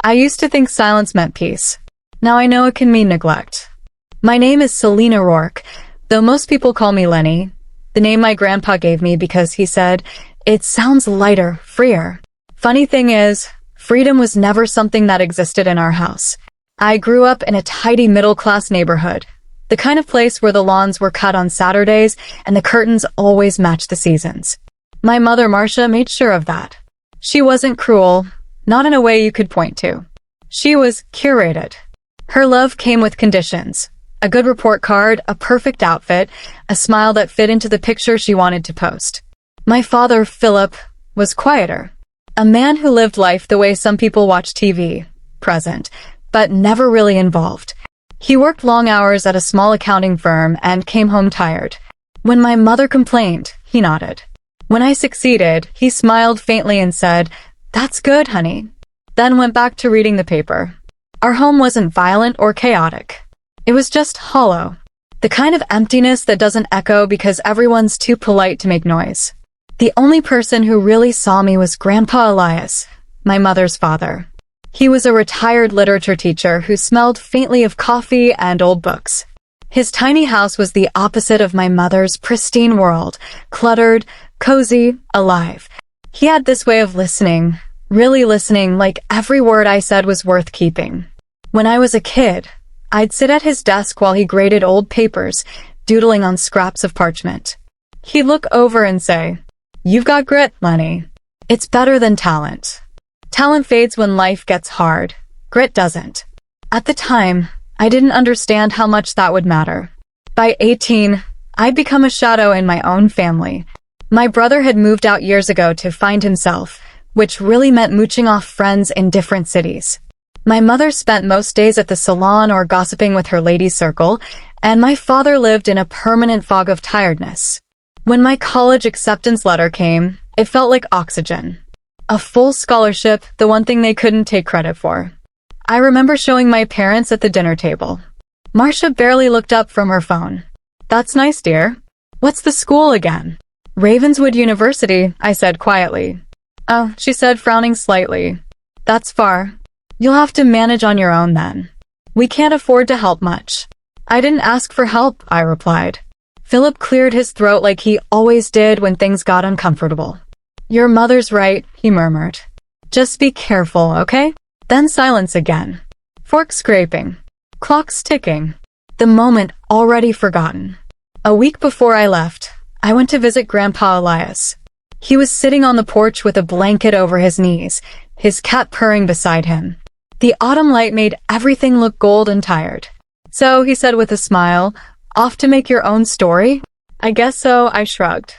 I used to think silence meant peace. Now I know it can mean neglect. My name is Selena Rourke, though most people call me Leni, the name my grandpa gave me because he said, it sounds lighter, freer. Funny thing is, freedom was never something that existed in our house. I grew up in a tidy middle-class neighborhood, the kind of place where the lawns were cut on Saturdays and the curtains always matched the seasons. My mother, Marcia, made sure of that. She wasn't cruel, not in a way you could point to. She was curated. Her love came with conditions. A good report card, a perfect outfit, a smile that fit into the picture she wanted to post. My father, Philip, was quieter. A man who lived life the way some people watch TV, present, but never really involved. He worked long hours at a small accounting firm and came home tired. When my mother complained, he nodded. When I succeeded, he smiled faintly and said, "That's good, honey," then went back to reading the paper. Our home wasn't violent or chaotic. It was just hollow. The kind of emptiness that doesn't echo because everyone's too polite to make noise. The only person who really saw me was Grandpa Elias, my mother's father. He was a retired literature teacher who smelled faintly of coffee and old books. His tiny house was the opposite of my mother's pristine world, cluttered, cozy, alive. He had this way of listening, really listening, like every word I said was worth keeping. When I was a kid, I'd sit at his desk while he graded old papers, doodling on scraps of parchment. He'd look over and say, "You've got grit, Leni. It's better than talent. Talent fades when life gets hard. Grit doesn't." At the time, I didn't understand how much that would matter. By 18, I'd become a shadow in my own family. My brother had moved out years ago to find himself, which really meant mooching off friends in different cities. My mother spent most days at the salon or gossiping with her ladies' circle, and my father lived in a permanent fog of tiredness. When my college acceptance letter came, it felt like oxygen. A full scholarship, the one thing they couldn't take credit for. I remember showing my parents at the dinner table. Marcia barely looked up from her phone. "That's nice, dear. What's the school again?" "Ravenswood University," I said quietly. "Oh," she said, frowning slightly. "That's far. You'll have to manage on your own then. We can't afford to help much." "I didn't ask for help," I replied. Philip cleared his throat like he always did when things got uncomfortable. "Your mother's right," he murmured. "Just be careful, okay?" Then silence again. Fork scraping. Clocks ticking. The moment already forgotten. A week before I left, I went to visit Grandpa Elias. He was sitting on the porch with a blanket over his knees, his cat purring beside him. The autumn light made everything look gold and tired. "So," he said with a smile, "off to make your own story?" "I guess so," I shrugged.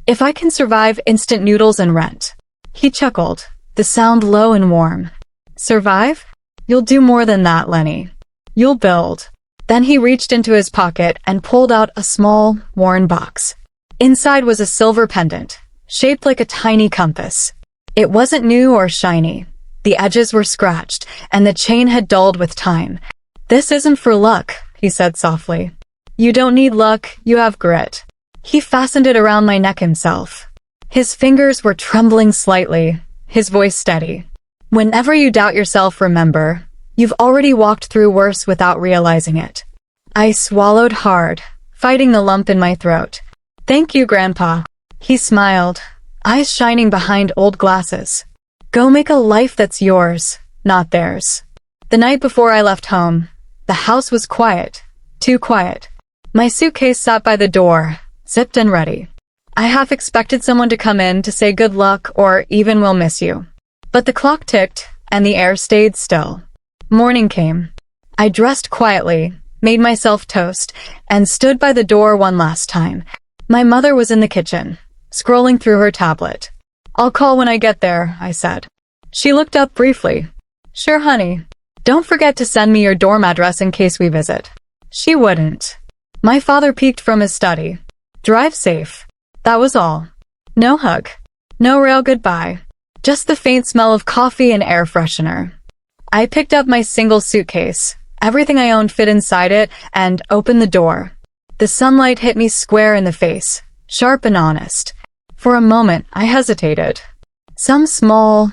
"If I can survive instant noodles and rent." He chuckled, the sound low and warm. "Survive? You'll do more than that, Leni. You'll build." Then he reached into his pocket and pulled out a small, worn box. Inside was a silver pendant, shaped like a tiny compass. It wasn't new or shiny. The edges were scratched, and the chain had dulled with time. "This isn't for luck," he said softly. "You don't need luck, you have grit." He fastened it around my neck himself. His fingers were trembling slightly, his voice steady. "Whenever you doubt yourself, remember, you've already walked through worse without realizing it." I swallowed hard, fighting the lump in my throat. "Thank you, Grandpa." He smiled, eyes shining behind old glasses. "Go make a life that's yours, not theirs." The night before I left home, the house was quiet, too quiet. My suitcase sat by the door, zipped and ready. I half expected someone to come in to say good luck or even "we'll miss you." But the clock ticked, and the air stayed still. Morning came. I dressed quietly, made myself toast, and stood by the door one last time. My mother was in the kitchen, scrolling through her tablet. "I'll call when I get there," I said. She looked up briefly. "Sure, honey. Don't forget to send me your dorm address in case we visit." She wouldn't. My father peeked from his study. "Drive safe." That was all. No hug. No real goodbye. Just the faint smell of coffee and air freshener. I picked up my single suitcase. Everything I owned fit inside it, and opened the door. The sunlight hit me square in the face, sharp and honest. For a moment, I hesitated. Some small,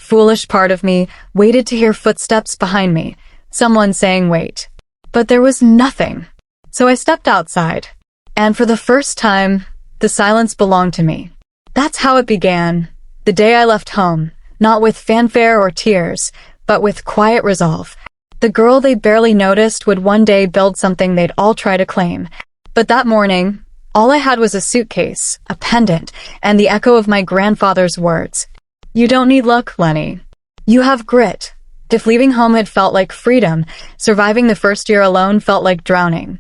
foolish part of me waited to hear footsteps behind me, someone saying wait. But there was nothing. So I stepped outside. And for the first time, the silence belonged to me. That's how it began. The day I left home, not with fanfare or tears, but with quiet resolve. The girl they barely noticed would one day build something they'd all try to claim. But that morning, all I had was a suitcase, a pendant, and the echo of my grandfather's words. You don't need luck, Leni. You have grit. If leaving home had felt like freedom, surviving the first year alone felt like drowning.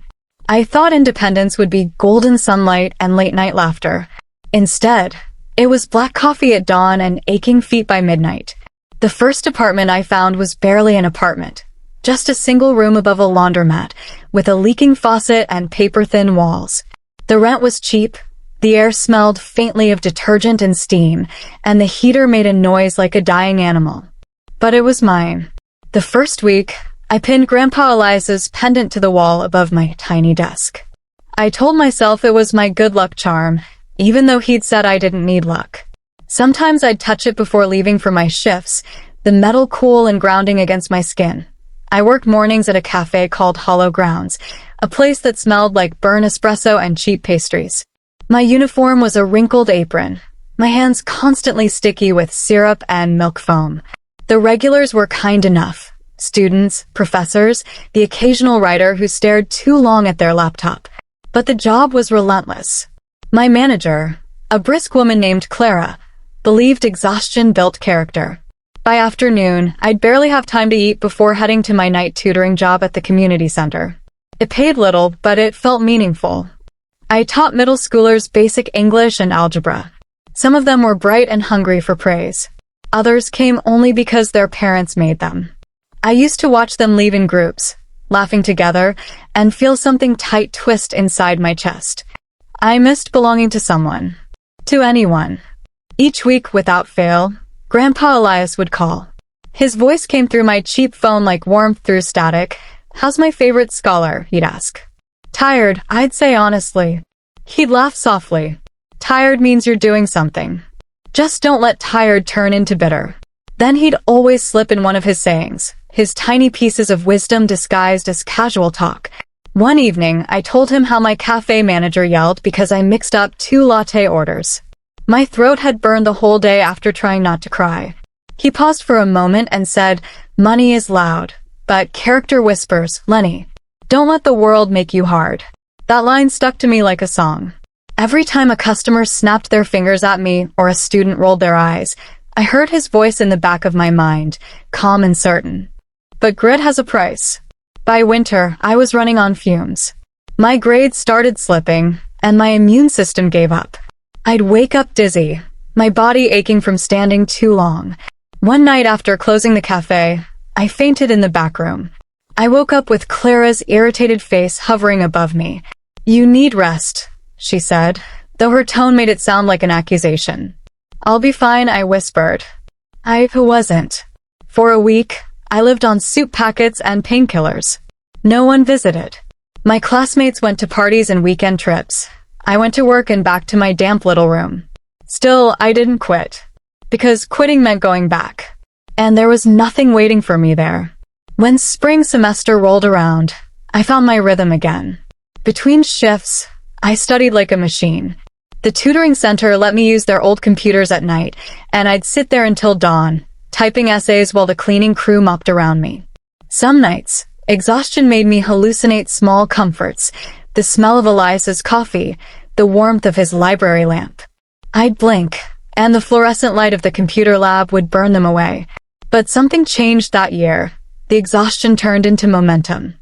I thought independence would be golden sunlight and late-night laughter. Instead, it was black coffee at dawn and aching feet by midnight. The first apartment I found was barely an apartment. Just a single room above a laundromat, with a leaking faucet and paper-thin walls. The rent was cheap, the air smelled faintly of detergent and steam, and the heater made a noise like a dying animal. But it was mine. The first week, I pinned Grandpa Elias's pendant to the wall above my tiny desk. I told myself it was my good luck charm, even though he'd said I didn't need luck. Sometimes I'd touch it before leaving for my shifts, the metal cool and grounding against my skin. I worked mornings at a cafe called Hollow Grounds, a place that smelled like burnt espresso and cheap pastries. My uniform was a wrinkled apron, my hands constantly sticky with syrup and milk foam. The regulars were kind enough. Students, professors, the occasional writer who stared too long at their laptop. But the job was relentless. My manager, a brisk woman named Clara, believed exhaustion built character. By afternoon, I'd barely have time to eat before heading to my night tutoring job at the community center. It paid little, but it felt meaningful. I taught middle schoolers basic English and algebra. Some of them were bright and hungry for praise. Others came only because their parents made them. I used to watch them leave in groups, laughing together, and feel something tight twist inside my chest. I missed belonging to someone. To anyone. Each week, without fail, Grandpa Elias would call. His voice came through my cheap phone like warmth through static. How's my favorite scholar? He'd ask. Tired, I'd say honestly. He'd laugh softly. Tired means you're doing something. Just don't let tired turn into bitter. Then he'd always slip in one of his sayings, his tiny pieces of wisdom disguised as casual talk. One evening, I told him how my cafe manager yelled because I mixed up 2 latte orders. My throat had burned the whole day after trying not to cry. He paused for a moment and said, "Money is loud, but character whispers, Leni. Don't let the world make you hard." That line stuck to me like a song. Every time a customer snapped their fingers at me or a student rolled their eyes, I heard his voice in the back of my mind, calm and certain. But grit has a price. By winter, I was running on fumes. My grades started slipping, and my immune system gave up. I'd wake up dizzy, my body aching from standing too long. One night after closing the cafe, I fainted in the back room. I woke up with Clara's irritated face hovering above me. "You need rest," she said, though her tone made it sound like an accusation. "I'll be fine," I whispered. I wasn't. For a week, I lived on soup packets and painkillers. No one visited. My classmates went to parties and weekend trips. I went to work and back to my damp little room. Still, I didn't quit. Because quitting meant going back. And there was nothing waiting for me there. When spring semester rolled around, I found my rhythm again. Between shifts, I studied like a machine. The tutoring center let me use their old computers at night, and I'd sit there until dawn, typing essays while the cleaning crew mopped around me. Some nights, exhaustion made me hallucinate small comforts, the smell of Elias's coffee, the warmth of his library lamp. I'd blink, and the fluorescent light of the computer lab would burn them away. But something changed that year. The exhaustion turned into momentum.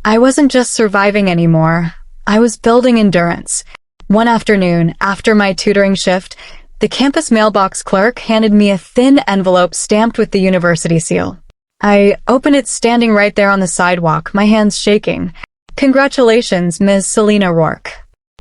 I wasn't just surviving anymore. I was building endurance. One afternoon, after my tutoring shift, the campus mailbox clerk handed me a thin envelope stamped with the university seal. I opened it standing right there on the sidewalk, my hands shaking. "Congratulations, Ms. Selena Rourke.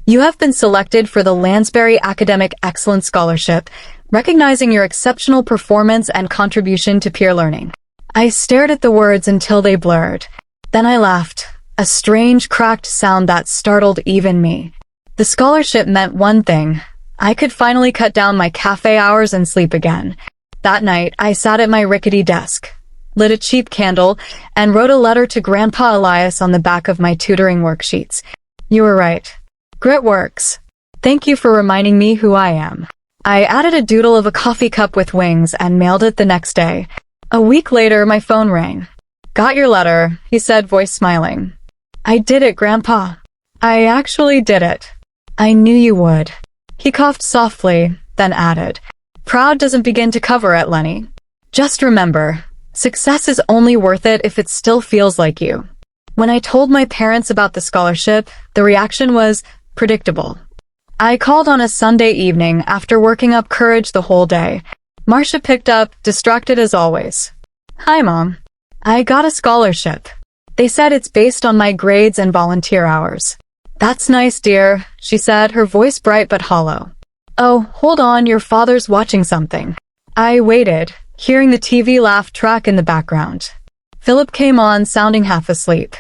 You have been selected for the Lansbury Academic Excellence Scholarship, recognizing your exceptional performance and contribution to peer learning." I stared at the words until they blurred. Then I laughed, a strange, cracked sound that startled even me. The scholarship meant one thing. I could finally cut down my cafe hours and sleep again. That night, I sat at my rickety desk, lit a cheap candle, and wrote a letter to Grandpa Elias on the back of my tutoring worksheets. You were right. Grit works. Thank you for reminding me who I am. I added a doodle of a coffee cup with wings and mailed it the next day. A week later, my phone rang. Got your letter, he said, voice smiling. I did it, Grandpa. I actually did it. I knew you would. He coughed softly, then added, Proud doesn't begin to cover it, Leni. Just remember, success is only worth it if it still feels like you. When I told my parents about the scholarship, the reaction was predictable. I called on a Sunday evening after working up courage the whole day. Marcia picked up, distracted as always. Hi, Mom. I got a scholarship. They said it's based on my grades and volunteer hours. That's nice, dear, she said, her voice bright but hollow. Oh, hold on, your father's watching something. I waited, hearing the TV laugh track in the background. Philip came on, sounding half asleep.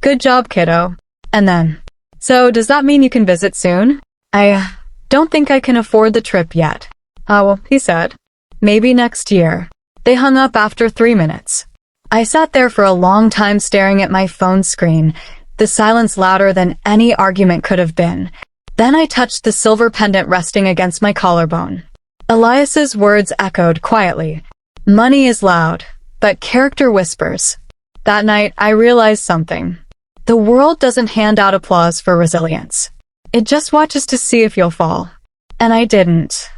Good job, kiddo. And then, so does that mean you can visit soon? I don't think I can afford the trip yet. Oh, he said. Maybe next year. They hung up after 3 minutes. I sat there for a long time staring at my phone screen, the silence louder than any argument could have been. Then I touched the silver pendant resting against my collarbone. Elias's words echoed quietly. Money is loud, but character whispers. That night, I realized something. The world doesn't hand out applause for resilience. It just watches to see if you'll fall. And I didn't.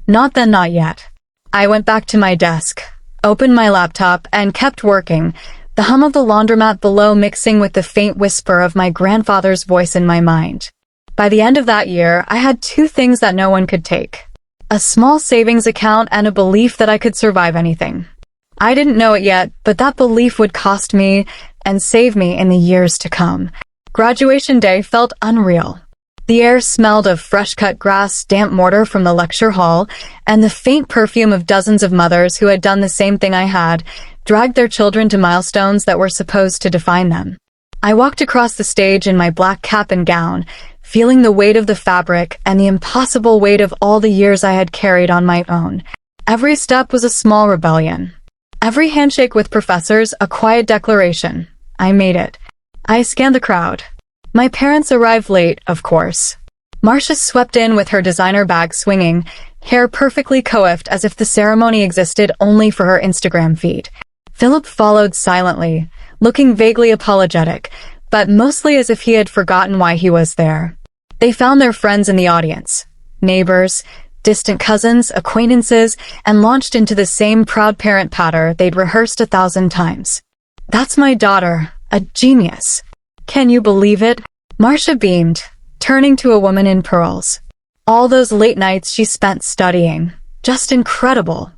Not then, not yet. I went back to my desk, opened my laptop, and kept working, the hum of the laundromat below mixing with the faint whisper of my grandfather's voice in my mind. By the end of that year, I had 2 things that no one could take. A small savings account and a belief that I could survive anything. I didn't know it yet, but that belief would cost me and save me in the years to come. Graduation day felt unreal. The air smelled of fresh-cut grass, damp mortar from the lecture hall, and the faint perfume of dozens of mothers who had done the same thing I had, dragged their children to milestones that were supposed to define them. I walked across the stage in my black cap and gown, feeling the weight of the fabric and the impossible weight of all the years I had carried on my own. Every step was a small rebellion. Every handshake with professors, a quiet declaration. I made it. I scanned the crowd. My parents arrived late, of course. Marcia swept in with her designer bag swinging, hair perfectly coiffed as if the ceremony existed only for her Instagram feed. Philip followed silently, looking vaguely apologetic, but mostly as if he had forgotten why he was there. They found their friends in the audience, neighbors, distant cousins, acquaintances, and launched into the same proud parent patter they'd rehearsed 1,000 times. That's my daughter, a genius. Can you believe it? Marcia beamed, turning to a woman in pearls. All those late nights she spent studying. Just incredible.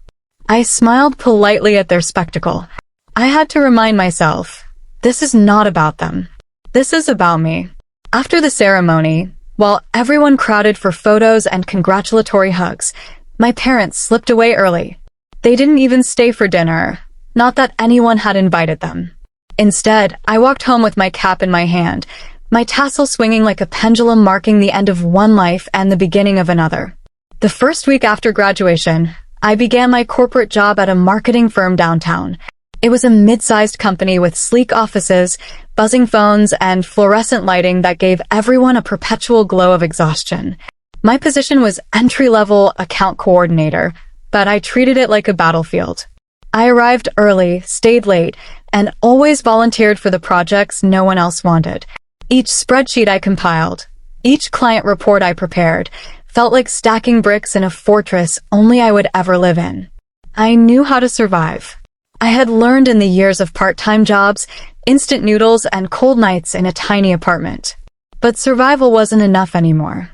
I smiled politely at their spectacle. I had to remind myself, this is not about them. This is about me. After the ceremony, while everyone crowded for photos and congratulatory hugs, my parents slipped away early. They didn't even stay for dinner, not that anyone had invited them. Instead, I walked home with my cap in my hand, my tassel swinging like a pendulum marking the end of one life and the beginning of another. The first week after graduation, I began my corporate job at a marketing firm downtown. It was a mid-sized company with sleek offices, buzzing phones, and fluorescent lighting that gave everyone a perpetual glow of exhaustion. My position was entry-level account coordinator, but I treated it like a battlefield. I arrived early, stayed late, and always volunteered for the projects no one else wanted. Each spreadsheet I compiled, each client report I prepared, felt like stacking bricks in a fortress only I would ever live in. I knew how to survive. I had learned in the years of part-time jobs, instant noodles, and cold nights in a tiny apartment. But survival wasn't enough anymore.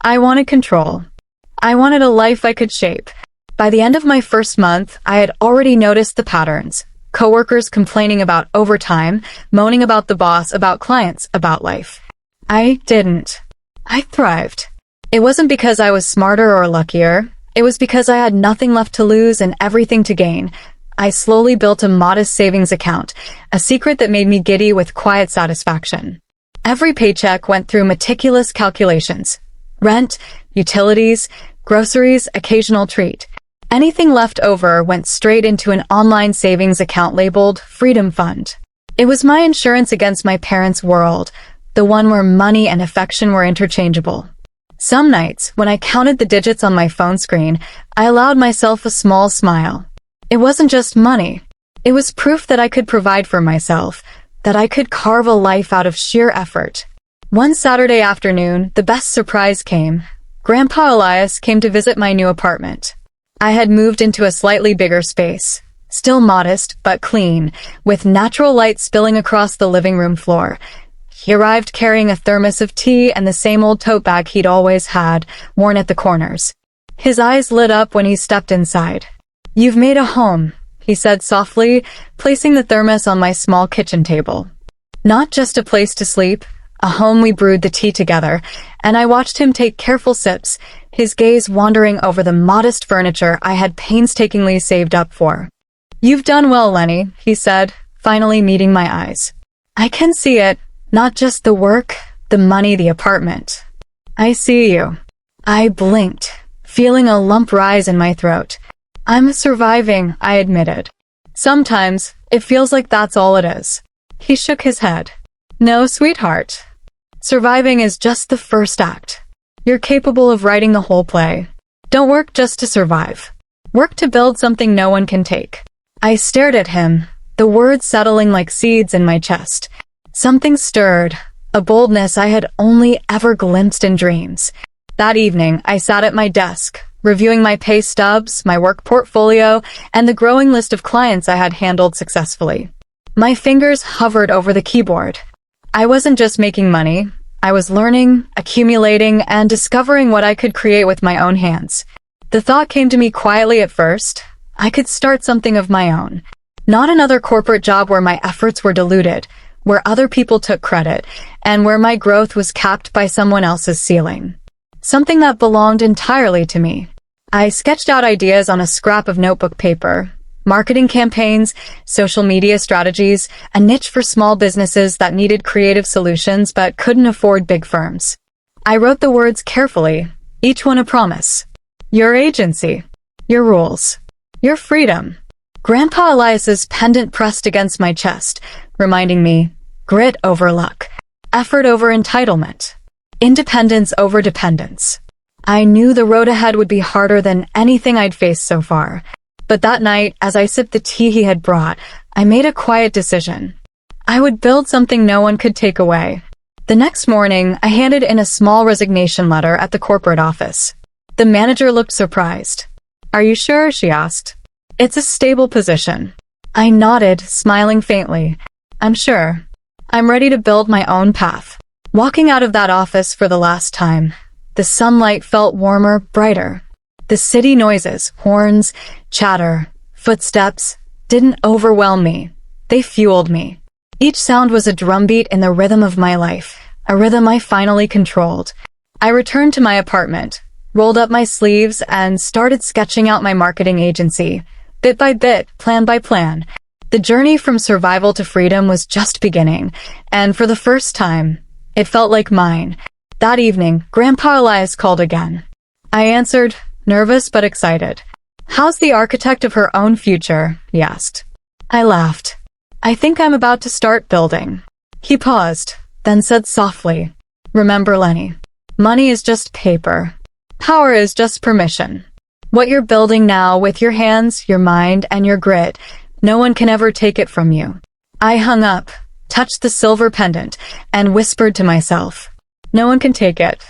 I wanted control. I wanted a life I could shape. By the end of my first month, I had already noticed the patterns. Coworkers complaining about overtime, moaning about the boss, about clients, about life. I didn't. I thrived. It wasn't because I was smarter or luckier. It was because I had nothing left to lose and everything to gain. I slowly built a modest savings account, a secret that made me giddy with quiet satisfaction. Every paycheck went through meticulous calculations. Rent, utilities, groceries, occasional treat. Anything left over went straight into an online savings account labeled Freedom Fund. It was my insurance against my parents' world, the one where money and affection were interchangeable. Some nights, when I counted the digits on my phone screen, I allowed myself a small smile. It wasn't just money. It was proof that I could provide for myself, that I could carve a life out of sheer effort. One Saturday afternoon, the best surprise came. Grandpa Elias came to visit my new apartment. I had moved into a slightly bigger space, still modest but clean, with natural light spilling across the living room floor. He arrived carrying a thermos of tea and the same old tote bag he'd always had, worn at the corners. His eyes lit up when he stepped inside. "You've made a home," he said softly, placing the thermos on my small kitchen table. Not just a place to sleep, a home we brewed the tea together, and I watched him take careful sips, his gaze wandering over the modest furniture I had painstakingly saved up for. "You've done well, Leni," he said, finally meeting my eyes. "I can see it, not just the work, the money, the apartment. I see you." I blinked, feeling a lump rise in my throat. "I'm surviving," I admitted. "Sometimes, it feels like that's all it is." He shook his head. "No, sweetheart. Surviving is just the first act. You're capable of writing the whole play. Don't work just to survive. Work to build something no one can take." I stared at him, the words settling like seeds in my chest. Something stirred, a boldness I had only ever glimpsed in dreams. That evening, I sat at my desk, reviewing my pay stubs, my work portfolio, and the growing list of clients I had handled successfully. My fingers hovered over the keyboard. I wasn't just making money. I was learning, accumulating, and discovering what I could create with my own hands. The thought came to me quietly at first. I could start something of my own. Not another corporate job where my efforts were diluted, where other people took credit, and where my growth was capped by someone else's ceiling. Something that belonged entirely to me. I sketched out ideas on a scrap of notebook paper. Marketing campaigns, social media strategies, a niche for small businesses that needed creative solutions but couldn't afford big firms. I wrote the words carefully, each one a promise. Your agency. Your rules. Your freedom. Grandpa Elias's pendant pressed against my chest, reminding me, grit over luck, effort over entitlement, independence over dependence. I knew the road ahead would be harder than anything I'd faced so far. But that night, as I sipped the tea he had brought, I made a quiet decision. I would build something no one could take away. The next morning, I handed in a small resignation letter at the corporate office. The manager looked surprised. "Are you sure?" she asked. "It's a stable position." I nodded, smiling faintly. "I'm sure. I'm ready to build my own path." Walking out of that office for the last time, the sunlight felt warmer, brighter. The city noises, horns, chatter, footsteps, didn't overwhelm me. They fueled me. Each sound was a drumbeat in the rhythm of my life, a rhythm I finally controlled. I returned to my apartment, rolled up my sleeves, and started sketching out my marketing agency. Bit by bit, plan by plan. The journey from survival to freedom was just beginning, and for the first time, it felt like mine. That evening, Grandpa Elias called again. I answered, nervous but excited. "How's the architect of her own future?" he asked. I laughed. "I think I'm about to start building." He paused, then said softly, "Remember, Leni, money is just paper. Power is just permission. What you're building now with your hands, your mind, and your grit, no one can ever take it from you." I hung up, touched the silver pendant, and whispered to myself, "No one can take it.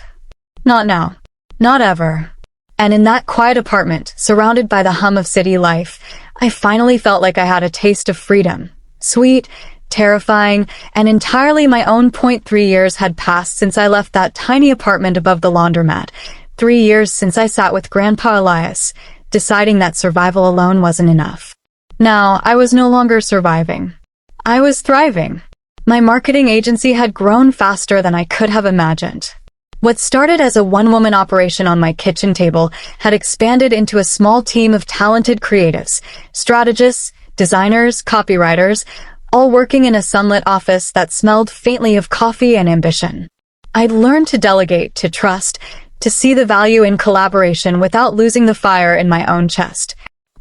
Not now. Not ever." And in that quiet apartment, surrounded by the hum of city life, I finally felt like I had a taste of freedom. Sweet, terrifying, and entirely my own. 3 years had passed since I left that tiny apartment above the laundromat. 3 years since I sat with Grandpa Elias, deciding that survival alone wasn't enough. Now, I was no longer surviving. I was thriving. My marketing agency had grown faster than I could have imagined. What started as a one-woman operation on my kitchen table had expanded into a small team of talented creatives, strategists, designers, copywriters, all working in a sunlit office that smelled faintly of coffee and ambition. I'd learned to delegate, to trust, to see the value in collaboration without losing the fire in my own chest.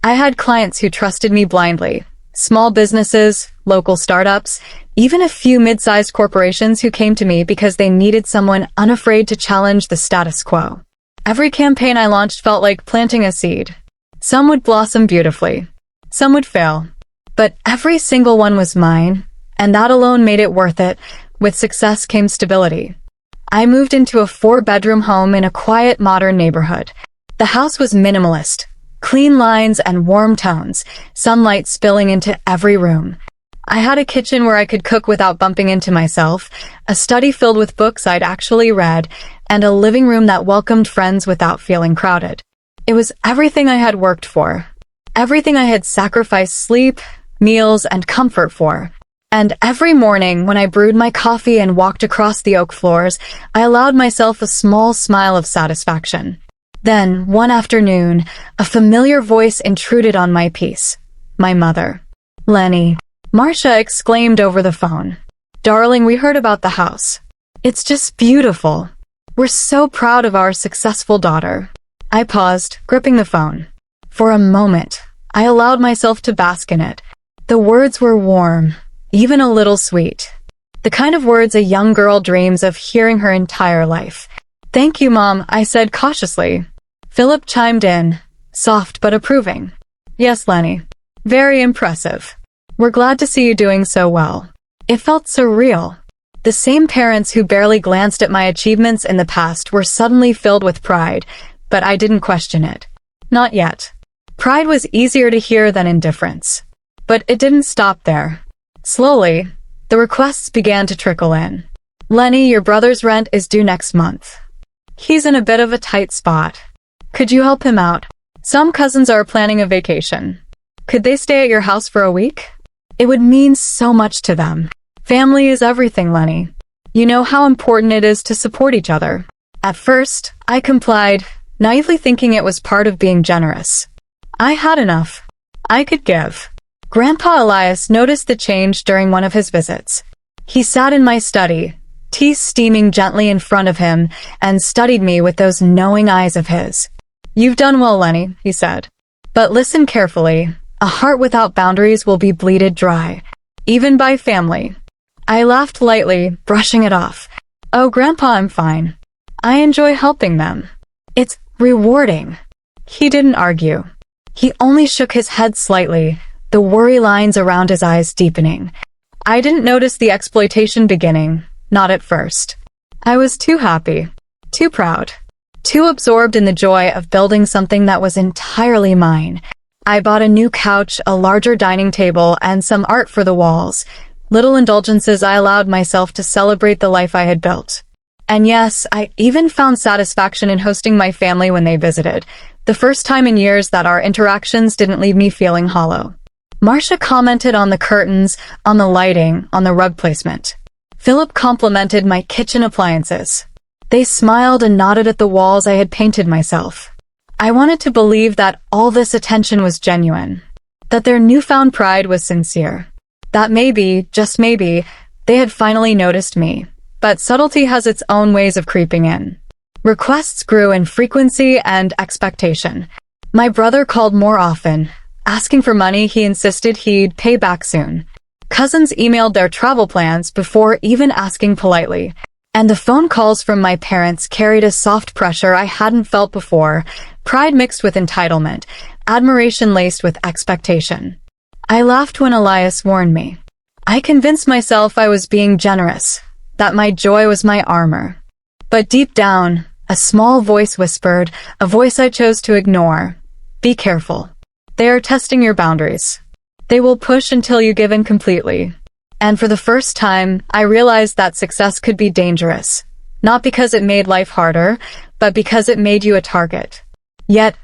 I had clients who trusted me blindly. Small businesses, local startups, even a few mid-sized corporations who came to me because they needed someone unafraid to challenge the status quo. Every campaign I launched felt like planting a seed. Some would blossom beautifully. Some would fail. But every single one was mine, and that alone made it worth it. With success came stability. I moved into a 4-bedroom home in a quiet, modern neighborhood. The house was minimalist. Clean lines and warm tones, sunlight spilling into every room. I had a kitchen where I could cook without bumping into myself, a study filled with books I'd actually read, and a living room that welcomed friends without feeling crowded. It was everything I had worked for, everything I had sacrificed sleep, meals, and comfort for. And every morning, when I brewed my coffee and walked across the oak floors, I allowed myself a small smile of satisfaction. Then, one afternoon, a familiar voice intruded on my peace. My mother. "Leni," Marcia exclaimed over the phone. "Darling, we heard about the house. It's just beautiful. We're so proud of our successful daughter." I paused, gripping the phone. For a moment, I allowed myself to bask in it. The words were warm, even a little sweet. The kind of words a young girl dreams of hearing her entire life. "Thank you, Mom," I said cautiously. Philip chimed in, soft but approving. "Yes, Leni. Very impressive. We're glad to see you doing so well." It felt surreal. The same parents who barely glanced at my achievements in the past were suddenly filled with pride, but I didn't question it. Not yet. Pride was easier to hear than indifference. But it didn't stop there. Slowly, the requests began to trickle in. "Leni, your brother's rent is due next month. He's in a bit of a tight spot. Could you help him out? Some cousins are planning a vacation. Could they stay at your house for a week? It would mean so much to them. Family is everything, Leni. You know how important it is to support each other." At first, I complied, naively thinking it was part of being generous. I had enough. I could give. Grandpa Elias noticed the change during one of his visits. He sat in my study, tea steaming gently in front of him, and studied me with those knowing eyes of his. "You've done well, Leni," he said. "But listen carefully. A heart without boundaries will be bleeded dry, even by family." I laughed lightly, brushing it off. "Oh, Grandpa, I'm fine. I enjoy helping them. It's rewarding." He didn't argue. He only shook his head slightly, the worry lines around his eyes deepening. I didn't notice the exploitation beginning, not at first. I was too happy, too proud, too absorbed in the joy of building something that was entirely mine. I bought a new couch, a larger dining table, and some art for the walls. Little indulgences I allowed myself to celebrate the life I had built. And yes, I even found satisfaction in hosting my family when they visited, the first time in years that our interactions didn't leave me feeling hollow. Marcia commented on the curtains, on the lighting, on the rug placement. Philip complimented my kitchen appliances. They smiled and nodded at the walls I had painted myself. I wanted to believe that all this attention was genuine, that their newfound pride was sincere, that maybe, just maybe, they had finally noticed me. But subtlety has its own ways of creeping in. Requests grew in frequency and expectation. My brother called more often. Asking for money, he insisted he'd pay back soon. Cousins emailed their travel plans before even asking politely. And the phone calls from my parents carried a soft pressure I hadn't felt before, pride mixed with entitlement, admiration laced with expectation. I laughed when Elias warned me. I convinced myself I was being generous, that my joy was my armor. But deep down, a small voice whispered, a voice I chose to ignore. "Be careful. They are testing your boundaries. They will push until you give in completely." And for the first time, I realized that success could be dangerous. Not because it made life harder, but because it made you a target. Yet,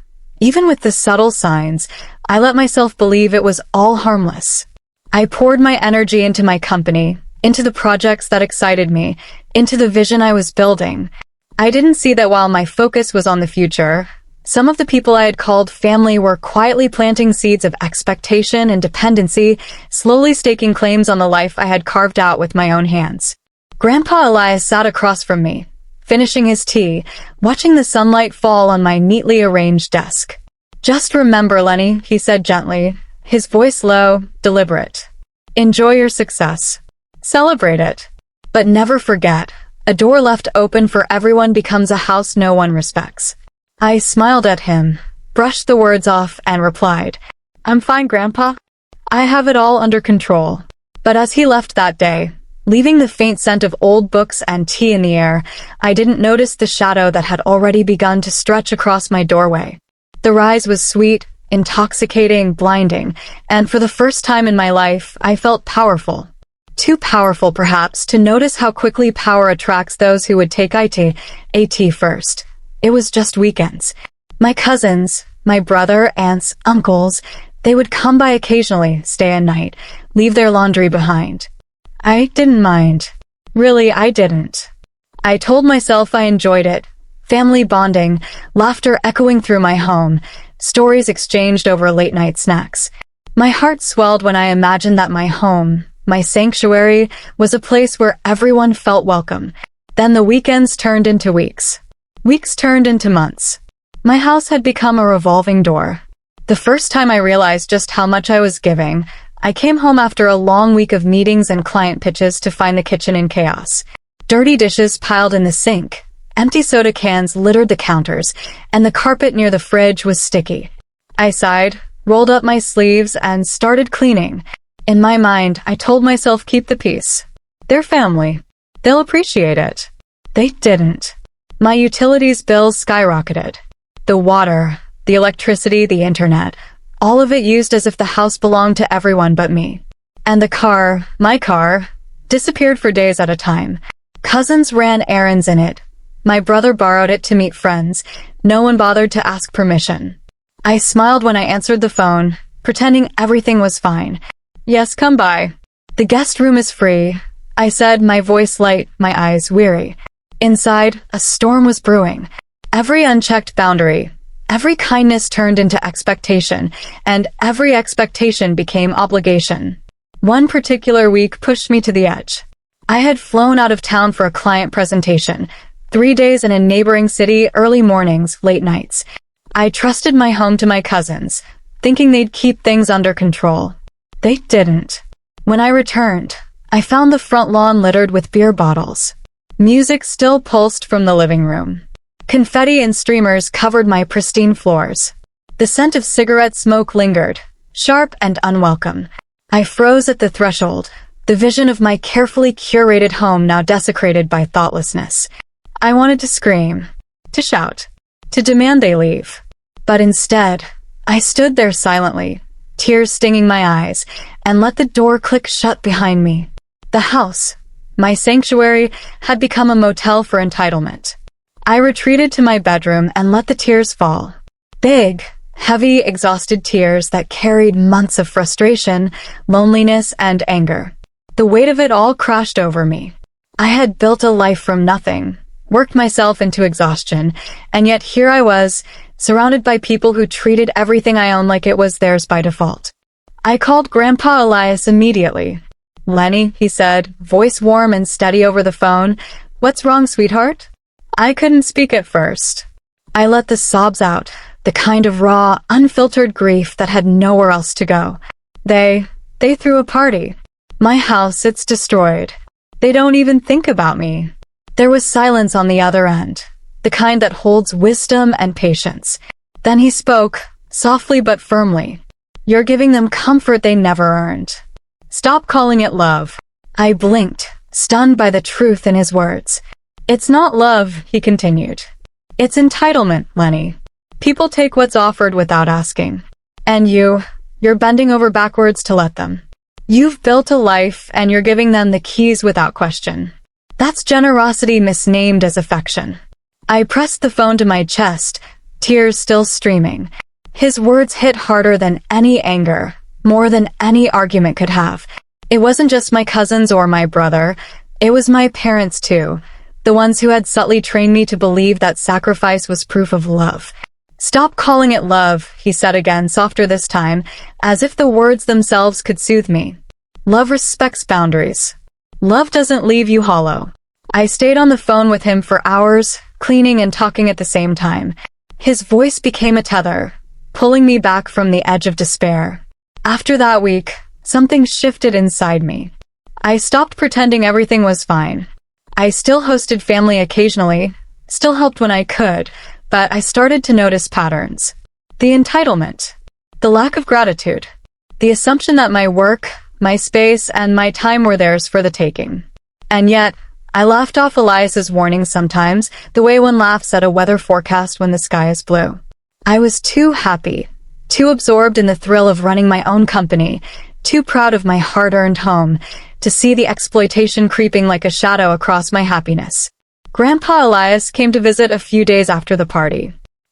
even with the subtle signs, I let myself believe it was all harmless. I poured my energy into my company, into the projects that excited me, into the vision I was building. I didn't see that while my focus was on the future, some of the people I had called family were quietly planting seeds of expectation and dependency, slowly staking claims on the life I had carved out with my own hands. Grandpa Elias sat across from me, finishing his tea, watching the sunlight fall on my neatly arranged desk. "Just remember, Leni," he said gently, his voice low, deliberate. "Enjoy your success. Celebrate it. But never forget, a door left open for everyone becomes a house no one respects." I smiled at him, brushed the words off, and replied, "I'm fine, Grandpa. I have it all under control." But as he left that day, leaving the faint scent of old books and tea in the air, I didn't notice the shadow that had already begun to stretch across my doorway. The rise was sweet, intoxicating, blinding, and for the first time in my life, I felt powerful. Too powerful, perhaps, to notice how quickly power attracts those who would take AT first. It was just weekends. My cousins, my brother, aunts, uncles, they would come by occasionally, stay a night, leave their laundry behind. I didn't mind. Really, I didn't. I told myself I enjoyed it. Family bonding, laughter echoing through my home, stories exchanged over late-night snacks. My heart swelled when I imagined that my home, my sanctuary, was a place where everyone felt welcome. Then the weekends turned into weeks. Weeks turned into months. My house had become a revolving door. The first time I realized just how much I was giving, I came home after a long week of meetings and client pitches to find the kitchen in chaos. Dirty dishes piled in the sink, empty soda cans littered the counters, and the carpet near the fridge was sticky. I sighed, rolled up my sleeves, and started cleaning. In my mind, I told myself, keep the peace. They're family. They'll appreciate it. They didn't. My utilities bills skyrocketed. The water, the electricity, the internet, all of it used as if the house belonged to everyone but me. And the car, my car, disappeared for days at a time. Cousins ran errands in it. My brother borrowed it to meet friends. No one bothered to ask permission. I smiled when I answered the phone, pretending everything was fine. "Yes, come by. The guest room is free," I said, my voice light, my eyes weary. Inside, a storm was brewing. Every unchecked boundary, every kindness turned into expectation, and every expectation became obligation. One particular week pushed me to the edge. I had flown out of town for a client presentation, 3 days in a neighboring city, early mornings, late nights. I trusted my home to my cousins, thinking they'd keep things under control. They didn't. When I returned, I found the front lawn littered with beer bottles. Music still pulsed from the living room. Confetti and streamers covered my pristine floors. The scent of cigarette smoke lingered, sharp and unwelcome. I froze at the threshold, the vision of my carefully curated home now desecrated by thoughtlessness. I wanted to scream, to shout, to demand they leave. But instead, I stood there silently, tears stinging my eyes, and let the door click shut behind me. The house, my sanctuary, had become a motel for entitlement. I retreated to my bedroom and let the tears fall. Big, heavy, exhausted tears that carried months of frustration, loneliness, and anger. The weight of it all crashed over me. I had built a life from nothing, worked myself into exhaustion, and yet here I was, surrounded by people who treated everything I owned like it was theirs by default. I called Grandpa Elias immediately. "Leni," he said, voice warm and steady over the phone. "What's wrong, sweetheart?" I couldn't speak at first. I let the sobs out, the kind of raw, unfiltered grief that had nowhere else to go. They threw a party. My house, it's destroyed. They don't even think about me. There was silence on the other end, the kind that holds wisdom and patience. Then he spoke, softly but firmly. "You're giving them comfort they never earned. Stop calling it love." I blinked, stunned by the truth in his words. "It's not love," he continued. "It's entitlement, Leni. People take what's offered without asking. And you're bending over backwards to let them. You've built a life, and you're giving them the keys without question. That's generosity misnamed as affection." I pressed the phone to my chest, tears still streaming. His words hit harder than any anger, more than any argument could have. It wasn't just my cousins or my brother. It was my parents too, the ones who had subtly trained me to believe that sacrifice was proof of love. "Stop calling it love," he said again, softer this time, as if the words themselves could soothe me. "Love respects boundaries. Love doesn't leave you hollow." I stayed on the phone with him for hours, cleaning and talking at the same time. His voice became a tether, pulling me back from the edge of despair. After that week, something shifted inside me. I stopped pretending everything was fine. I still hosted family occasionally, still helped when I could, but I started to notice patterns. The entitlement, the lack of gratitude, the assumption that my work, my space, and my time were theirs for the taking. And yet, I laughed off Elias's warnings sometimes, the way one laughs at a weather forecast when the sky is blue. I was too happy, too absorbed in the thrill of running my own company, too proud of my hard-earned home, to see the exploitation creeping like a shadow across my happiness. Grandpa Elias came to visit a few days after the party.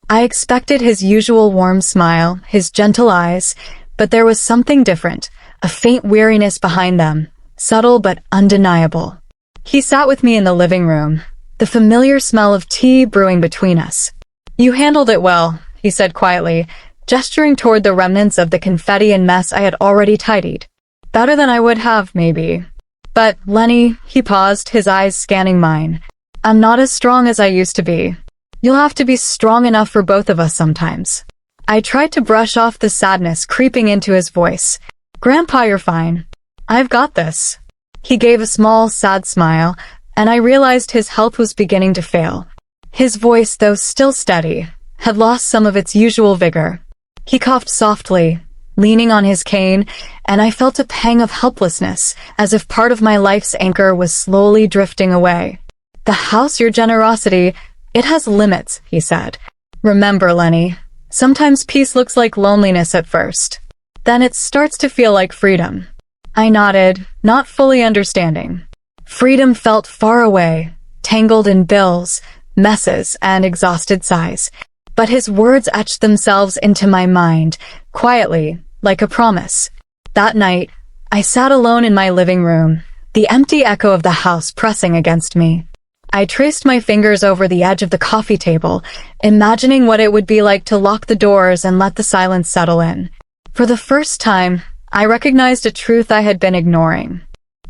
I expected his usual warm smile, his gentle eyes, but there was something different, a faint weariness behind them, subtle but undeniable. He sat with me in the living room, the familiar smell of tea brewing between us. "You handled it well," he said quietly, gesturing toward the remnants of the confetti and mess I had already tidied. "Better than I would have, maybe. But, Leni," he paused, his eyes scanning mine, "I'm not as strong as I used to be. You'll have to be strong enough for both of us sometimes." I tried to brush off the sadness creeping into his voice. "Grandpa, you're fine. I've got this." He gave a small, sad smile, and I realized his health was beginning to fail. His voice, though still steady, had lost some of its usual vigor. He coughed softly, leaning on his cane, and I felt a pang of helplessness, as if part of my life's anchor was slowly drifting away. "The house, your generosity, it has limits," he said. "Remember, Leni, sometimes peace looks like loneliness at first. Then it starts to feel like freedom." I nodded, not fully understanding. Freedom felt far away, tangled in bills, messes, and exhausted sighs. But his words etched themselves into my mind, quietly, like a promise. That night, I sat alone in my living room, the empty echo of the house pressing against me. I traced my fingers over the edge of the coffee table, imagining what it would be like to lock the doors and let the silence settle in. For the first time, I recognized a truth I had been ignoring.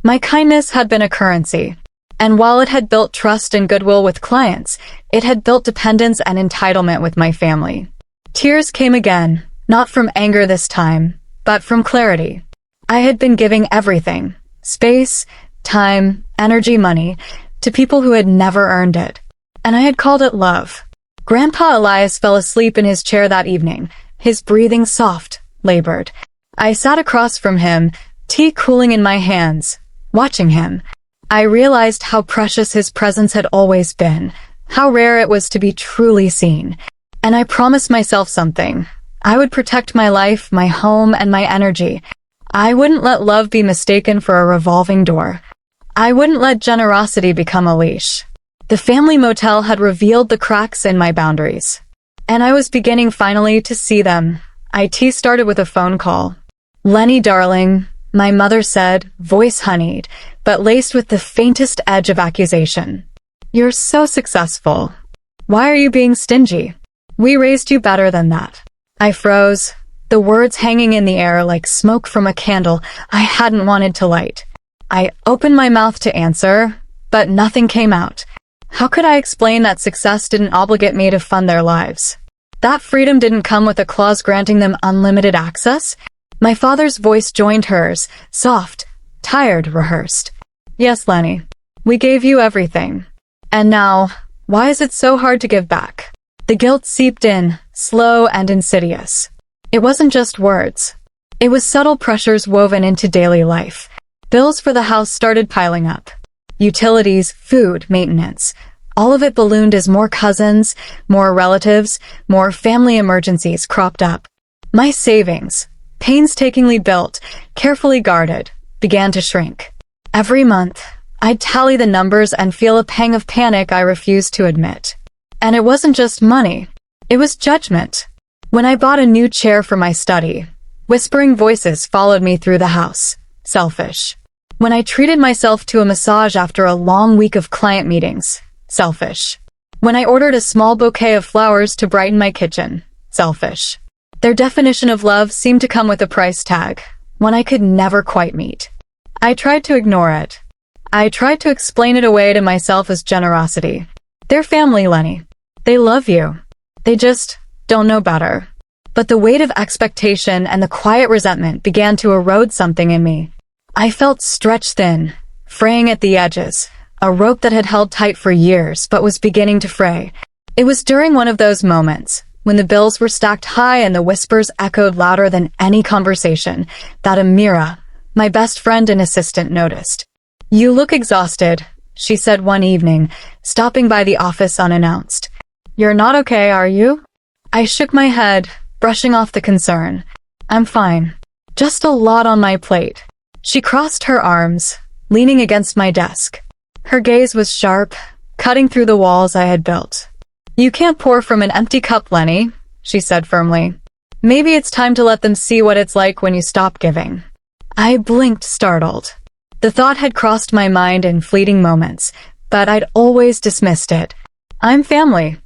My kindness had been a currency, and while it had built trust and goodwill with clients, it had built dependence and entitlement with my family. Tears came again, not from anger this time, but from clarity. I had been giving everything, space, time, energy, money, to people who had never earned it. And I had called it love. Grandpa Elias fell asleep in his chair that evening, his breathing soft, labored. I sat across from him, tea cooling in my hands, watching him. I realized how precious his presence had always been, how rare it was to be truly seen. And I promised myself something. I would protect my life, my home, and my energy. I wouldn't let love be mistaken for a revolving door. I wouldn't let generosity become a leash. The family motel had revealed the cracks in my boundaries. And I was beginning finally to see them. IT started with a phone call. "Leni, darling," my mother said, voice honeyed, but laced with the faintest edge of accusation. "You're so successful. Why are you being stingy? We raised you better than that." I froze, the words hanging in the air like smoke from a candle I hadn't wanted to light. I opened my mouth to answer, but nothing came out. How could I explain that success didn't obligate me to fund their lives? That freedom didn't come with a clause granting them unlimited access? My father's voice joined hers, soft, tired, rehearsed. "Yes, Leni, we gave you everything. And now, why is it so hard to give back?" The guilt seeped in, slow and insidious. It wasn't just words. It was subtle pressures woven into daily life. Bills for the house started piling up. Utilities, food, maintenance. All of it ballooned as more cousins, more relatives, more family emergencies cropped up. My savings, painstakingly built, carefully guarded, began to shrink. Every month, I'd tally the numbers and feel a pang of panic I refused to admit. And it wasn't just money. It was judgment. When I bought a new chair for my study, whispering voices followed me through the house. Selfish. When I treated myself to a massage after a long week of client meetings. Selfish. When I ordered a small bouquet of flowers to brighten my kitchen. Selfish. Their definition of love seemed to come with a price tag, one I could never quite meet. I tried to ignore it. I tried to explain it away to myself as generosity. They're family, Leni. They love you. They just don't know better. But the weight of expectation and the quiet resentment began to erode something in me. I felt stretched thin, fraying at the edges, a rope that had held tight for years but was beginning to fray. It was during one of those moments, when the bills were stacked high and the whispers echoed louder than any conversation, that Amira, my best friend and assistant, noticed. "You look exhausted," she said one evening, stopping by the office unannounced. "You're not okay, are you?" I shook my head, brushing off the concern. "I'm fine. Just a lot on my plate." She crossed her arms, leaning against my desk. Her gaze was sharp, cutting through the walls I had built. "You can't pour from an empty cup, Leni," she said firmly. "Maybe it's time to let them see what it's like when you stop giving." I blinked, startled. The thought had crossed my mind in fleeting moments, but I'd always dismissed it. "I'm family.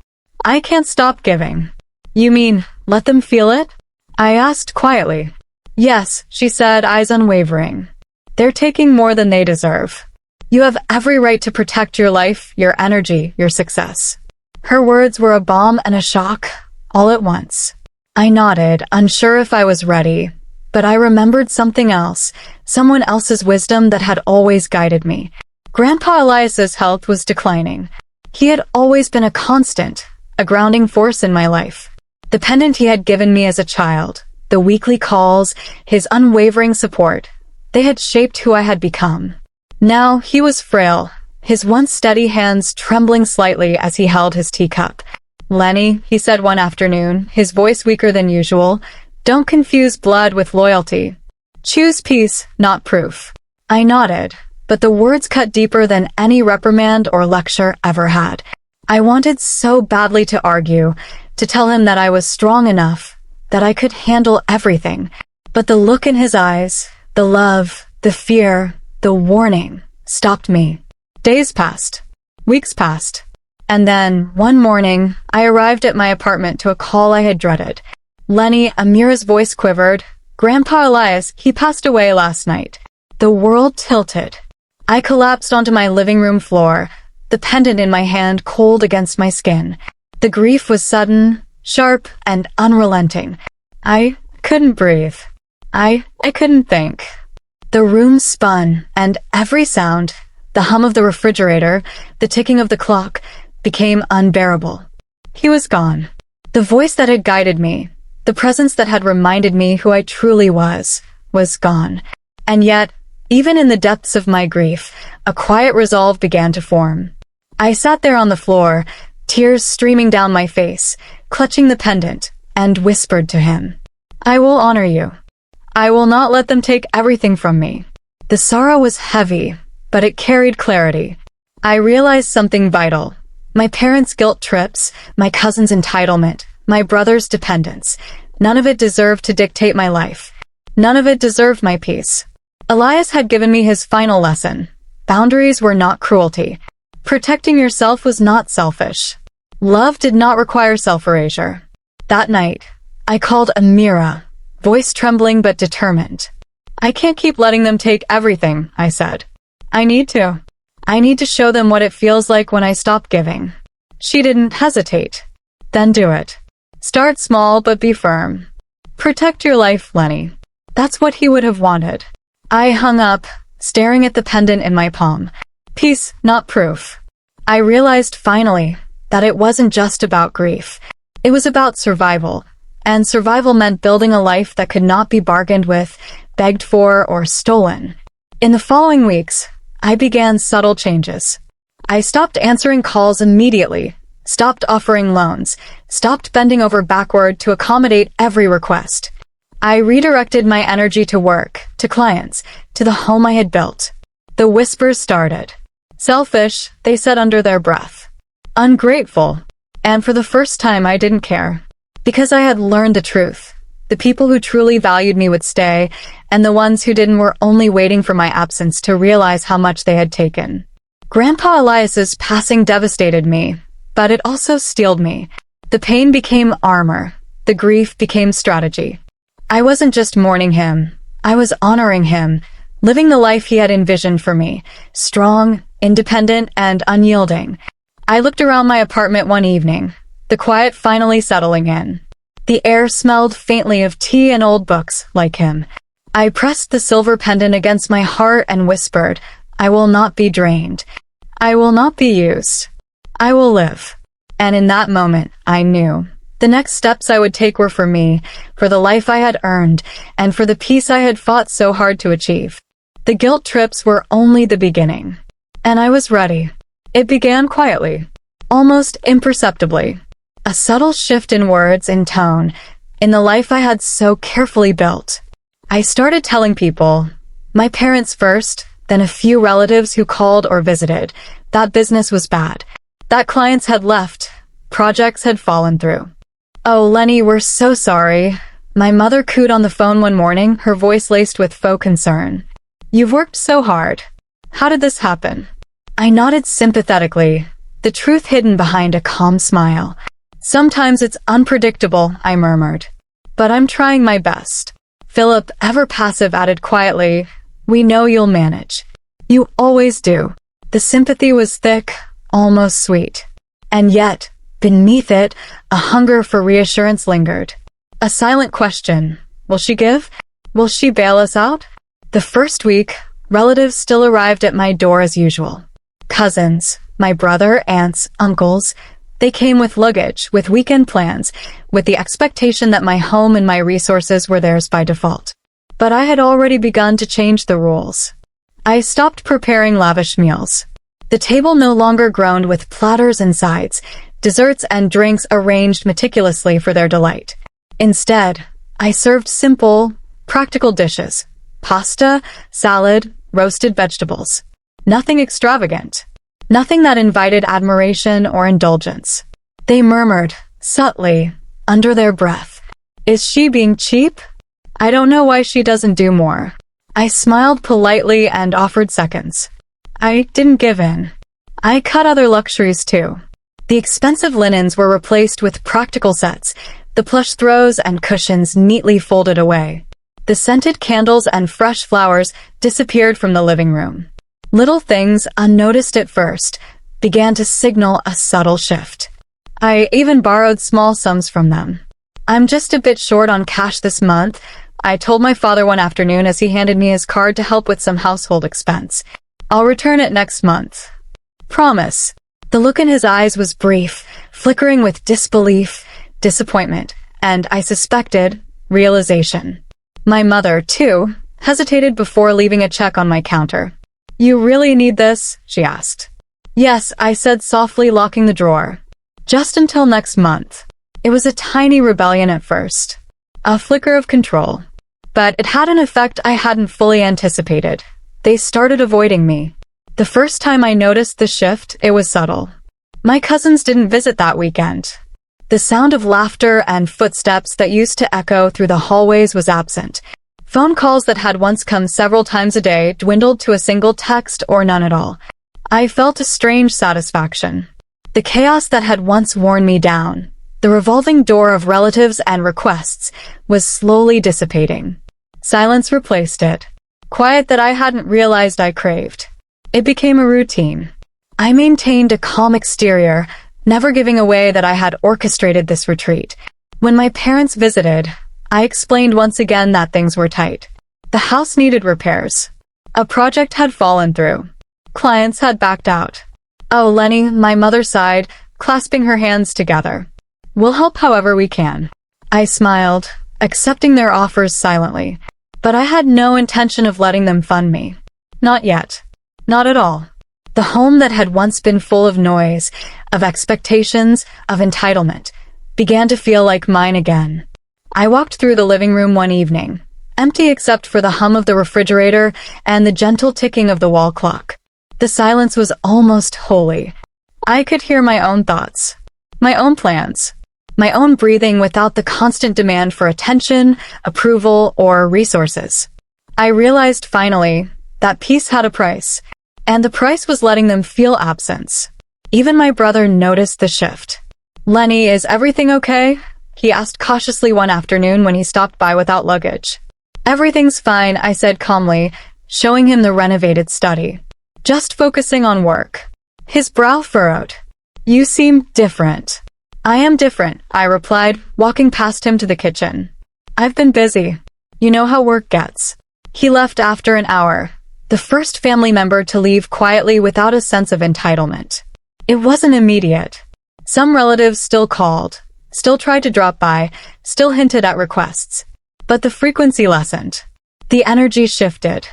I can't stop giving." "You mean, let them feel it?" I asked quietly. "Yes," she said, eyes unwavering. "They're taking more than they deserve. You have every right to protect your life, your energy, your success." Her words were a balm and a shock, all at once. I nodded, unsure if I was ready, but I remembered something else, someone else's wisdom that had always guided me. Grandpa Elias's health was declining. He had always been a constant, a grounding force in my life. The pendant he had given me as a child, the weekly calls, his unwavering support, they had shaped who I had become. Now he was frail, his once steady hands trembling slightly as he held his teacup. "Leni," he said one afternoon, his voice weaker than usual, "don't confuse blood with loyalty. Choose peace, not proof." I nodded, but the words cut deeper than any reprimand or lecture ever had. I wanted so badly to argue, to tell him that I was strong enough, that I could handle everything. But the look in his eyes, the love, the fear, the warning, stopped me. Days passed. Weeks passed. And then, one morning, I arrived at my apartment to a call I had dreaded. "Leni," Amira's voice quivered. "Grandpa Elias, he passed away last night." The world tilted. I collapsed onto my living room floor, the pendant in my hand cold against my skin. The grief was sudden, sharp, and unrelenting. I couldn't breathe. I couldn't think. The room spun, and every sound, the hum of the refrigerator, the ticking of the clock, became unbearable. He was gone. The voice that had guided me, the presence that had reminded me who I truly was gone. And yet, even in the depths of my grief, a quiet resolve began to form. I sat there on the floor, tears streaming down my face, clutching the pendant, and whispered to him, "I will honor you. I will not let them take everything from me." The sorrow was heavy, but it carried clarity. I realized something vital. My parents' guilt trips, my cousin's entitlement, my brother's dependence. None of it deserved to dictate my life. None of it deserved my peace. Elias had given me his final lesson. Boundaries were not cruelty. Protecting yourself was not selfish. Love did not require self-erasure. That night, I called Amira, voice trembling but determined. "I can't keep letting them take everything," I said. "I need to. I need to show them what it feels like when I stop giving." She didn't hesitate. "Then do it. Start small but be firm. Protect your life, Leni." That's what he would have wanted. I hung up, staring at the pendant in my palm. Peace, not proof. I realized finally that it wasn't just about grief. It was about survival. And survival meant building a life that could not be bargained with, begged for, or stolen. In the following weeks, I began subtle changes. I stopped answering calls immediately, stopped offering loans, stopped bending over backward to accommodate every request. I redirected my energy to work, to clients, to the home I had built. The whispers started. Selfish, they said under their breath. Ungrateful. And for the first time I didn't care. Because I had learned the truth. The people who truly valued me would stay, and the ones who didn't were only waiting for my absence to realize how much they had taken. Grandpa Elias's passing devastated me, but it also steeled me. The pain became armor. The grief became strategy. I wasn't just mourning him. I was honoring him, living the life he had envisioned for me, strong, independent, and unyielding. I looked around my apartment one evening, the quiet finally settling in. The air smelled faintly of tea and old books, like him. I pressed the silver pendant against my heart and whispered, I will not be drained. I will not be used. I will live. And in that moment, I knew. The next steps I would take were for me, for the life I had earned, and for the peace I had fought so hard to achieve. The guilt trips were only the beginning. And I was ready. It began quietly, almost imperceptibly. A subtle shift in words, in tone, in the life I had so carefully built. I started telling people, my parents first, then a few relatives who called or visited, that business was bad, that clients had left, projects had fallen through. Oh, Leni, we're so sorry. My mother cooed on the phone one morning, her voice laced with faux concern. You've worked so hard. How did this happen? I nodded sympathetically, the truth hidden behind a calm smile. Sometimes it's unpredictable, I murmured. But I'm trying my best. Philip, ever passive, added quietly, we know you'll manage. You always do. The sympathy was thick, almost sweet. And yet, beneath it, a hunger for reassurance lingered. A silent question. Will she give? Will she bail us out? The first week, relatives still arrived at my door as usual. Cousins, my brother, aunts, uncles. They came with luggage, with weekend plans, with the expectation that my home and my resources were theirs by default. But I had already begun to change the rules. I stopped preparing lavish meals. The table no longer groaned with platters and sides, desserts and drinks arranged meticulously for their delight. Instead, I served simple, practical dishes. Pasta, salad, roasted vegetables. Nothing extravagant. Nothing that invited admiration or indulgence. They murmured, subtly, under their breath. Is she being cheap? I don't know why she doesn't do more. I smiled politely and offered seconds. I didn't give in. I cut other luxuries too. The expensive linens were replaced with practical sets, the plush throws and cushions neatly folded away. The scented candles and fresh flowers disappeared from the living room. Little things, unnoticed at first, began to signal a subtle shift. I even borrowed small sums from them. I'm just a bit short on cash this month, I told my father one afternoon as he handed me his card to help with some household expense. I'll return it next month. Promise. The look in his eyes was brief, flickering with disbelief, disappointment, and, I suspected, realization. My mother, too, hesitated before leaving a check on my counter. You really need this? She asked. Yes, I said softly, locking the drawer. Just until next month. It was a tiny rebellion at first. A flicker of control. But it had an effect I hadn't fully anticipated. They started avoiding me. The first time I noticed the shift, it was subtle. My cousins didn't visit that weekend. The sound of laughter and footsteps that used to echo through the hallways was absent. Phone calls that had once come several times a day dwindled to a single text or none at all. I felt a strange satisfaction. The chaos that had once worn me down, the revolving door of relatives and requests, was slowly dissipating. Silence replaced it. Quiet that I hadn't realized I craved. It became a routine. I maintained a calm exterior, never giving away that I had orchestrated this retreat. When my parents visited, I explained once again that things were tight. The house needed repairs. A project had fallen through. Clients had backed out. Oh, Leni, my mother sighed, clasping her hands together. We'll help however we can. I smiled, accepting their offers silently. But I had no intention of letting them fund me. Not yet. Not at all. The home that had once been full of noise, of expectations, of entitlement, began to feel like mine again. I walked through the living room one evening, empty except for the hum of the refrigerator and the gentle ticking of the wall clock. The silence was almost holy. I could hear my own thoughts, my own plans, my own breathing without the constant demand for attention, approval, or resources. I realized finally that peace had a price, and the price was letting them feel absence. Even my brother noticed the shift. Leni, is everything okay? He asked cautiously one afternoon when he stopped by without luggage. Everything's fine, I said calmly, showing him the renovated study. Just focusing on work. His brow furrowed. You seem different. I am different, I replied, walking past him to the kitchen. I've been busy. You know how work gets. He left after an hour, the first family member to leave quietly without a sense of entitlement. It wasn't immediate. Some relatives still called, still tried to drop by, still hinted at requests. But the frequency lessened. The energy shifted.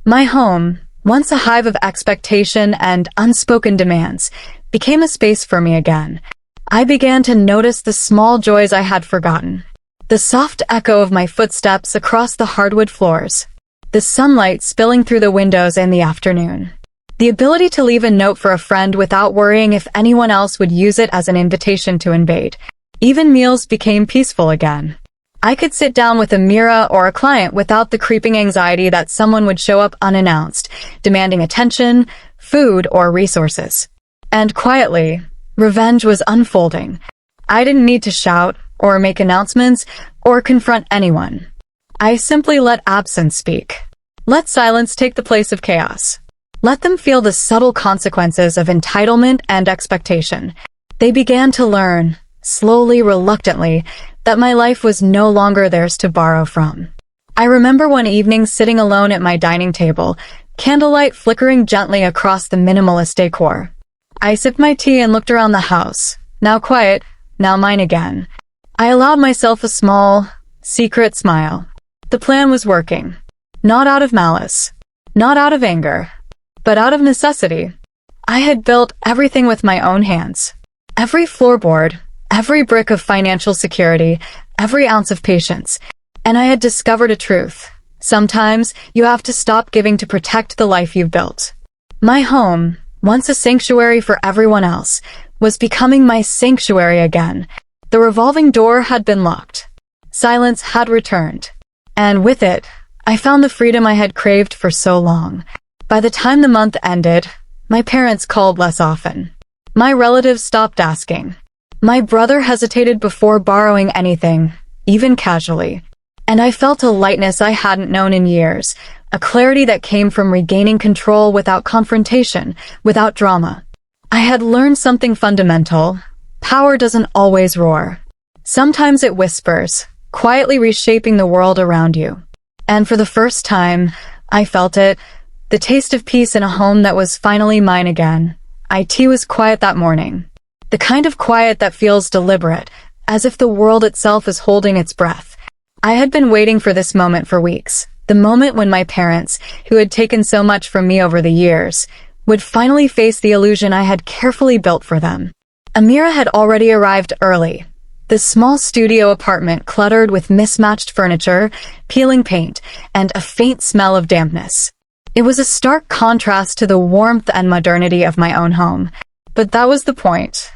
My home, once a hive of expectation and unspoken demands, became a space for me again. I began to notice the small joys I had forgotten. The soft echo of my footsteps across the hardwood floors. The sunlight spilling through the windows in the afternoon. The ability to leave a note for a friend without worrying if anyone else would use it as an invitation to invade. Even meals became peaceful again. I could sit down with a Mira or a client without the creeping anxiety that someone would show up unannounced, demanding attention, food, or resources. And quietly, revenge was unfolding. I didn't need to shout, or make announcements, or confront anyone. I simply let absence speak. Let silence take the place of chaos. Let them feel the subtle consequences of entitlement and expectation. They began to learn, slowly, reluctantly, that my life was no longer theirs to borrow from. I remember one evening sitting alone at my dining table, candlelight flickering gently across the minimalist decor. I sipped my tea and looked around the house, now quiet, now mine again. I allowed myself a small, secret smile. The plan was working. Not out of malice. Not out of anger. But out of necessity. I had built everything with my own hands. Every floorboard, every brick of financial security, every ounce of patience. And I had discovered a truth. Sometimes you have to stop giving to protect the life you've built. My home, once a sanctuary for everyone else, was becoming my sanctuary again. The revolving door had been locked. Silence had returned. And with it, I found the freedom I had craved for so long. By the time the month ended, my parents called less often. My relatives stopped asking. My brother hesitated before borrowing anything, even casually. And I felt a lightness I hadn't known in years, a clarity that came from regaining control without confrontation, without drama. I had learned something fundamental. Power doesn't always roar. Sometimes it whispers, quietly reshaping the world around you. And for the first time, I felt it, the taste of peace in a home that was finally mine again. IT was quiet that morning. The kind of quiet that feels deliberate, as if the world itself is holding its breath. I had been waiting for this moment for weeks. The moment when my parents, who had taken so much from me over the years, would finally face the illusion I had carefully built for them. Amira had already arrived early. The small studio apartment cluttered with mismatched furniture, peeling paint, and a faint smell of dampness. It was a stark contrast to the warmth and modernity of my own home. But that was the point.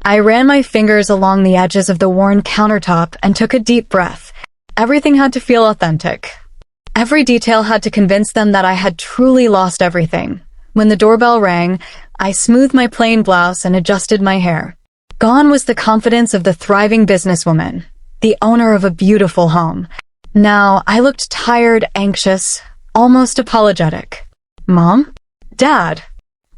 I ran my fingers along the edges of the worn countertop and took a deep breath. Everything had to feel authentic. Every detail had to convince them that I had truly lost everything. When the doorbell rang, I smoothed my plain blouse and adjusted my hair. Gone was the confidence of the thriving businesswoman, the owner of a beautiful home. Now, I looked tired, anxious, almost apologetic. Mom? Dad?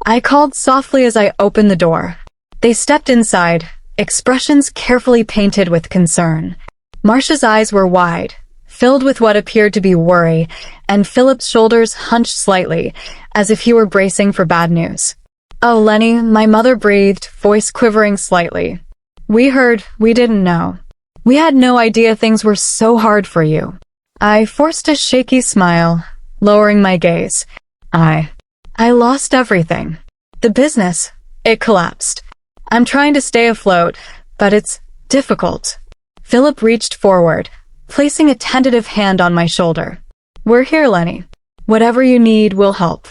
I called softly as I opened the door. They stepped inside, expressions carefully painted with concern. Marcia's eyes were wide, filled with what appeared to be worry, and Philip's shoulders hunched slightly, as if he were bracing for bad news. Oh, Leni, my mother breathed, voice quivering slightly. We heard, we didn't know. We had no idea things were so hard for you. I forced a shaky smile, lowering my gaze. I lost everything. The business, it collapsed. I'm trying to stay afloat, but it's difficult. Philip reached forward, placing a tentative hand on my shoulder. We're here, Leni. Whatever you need will help.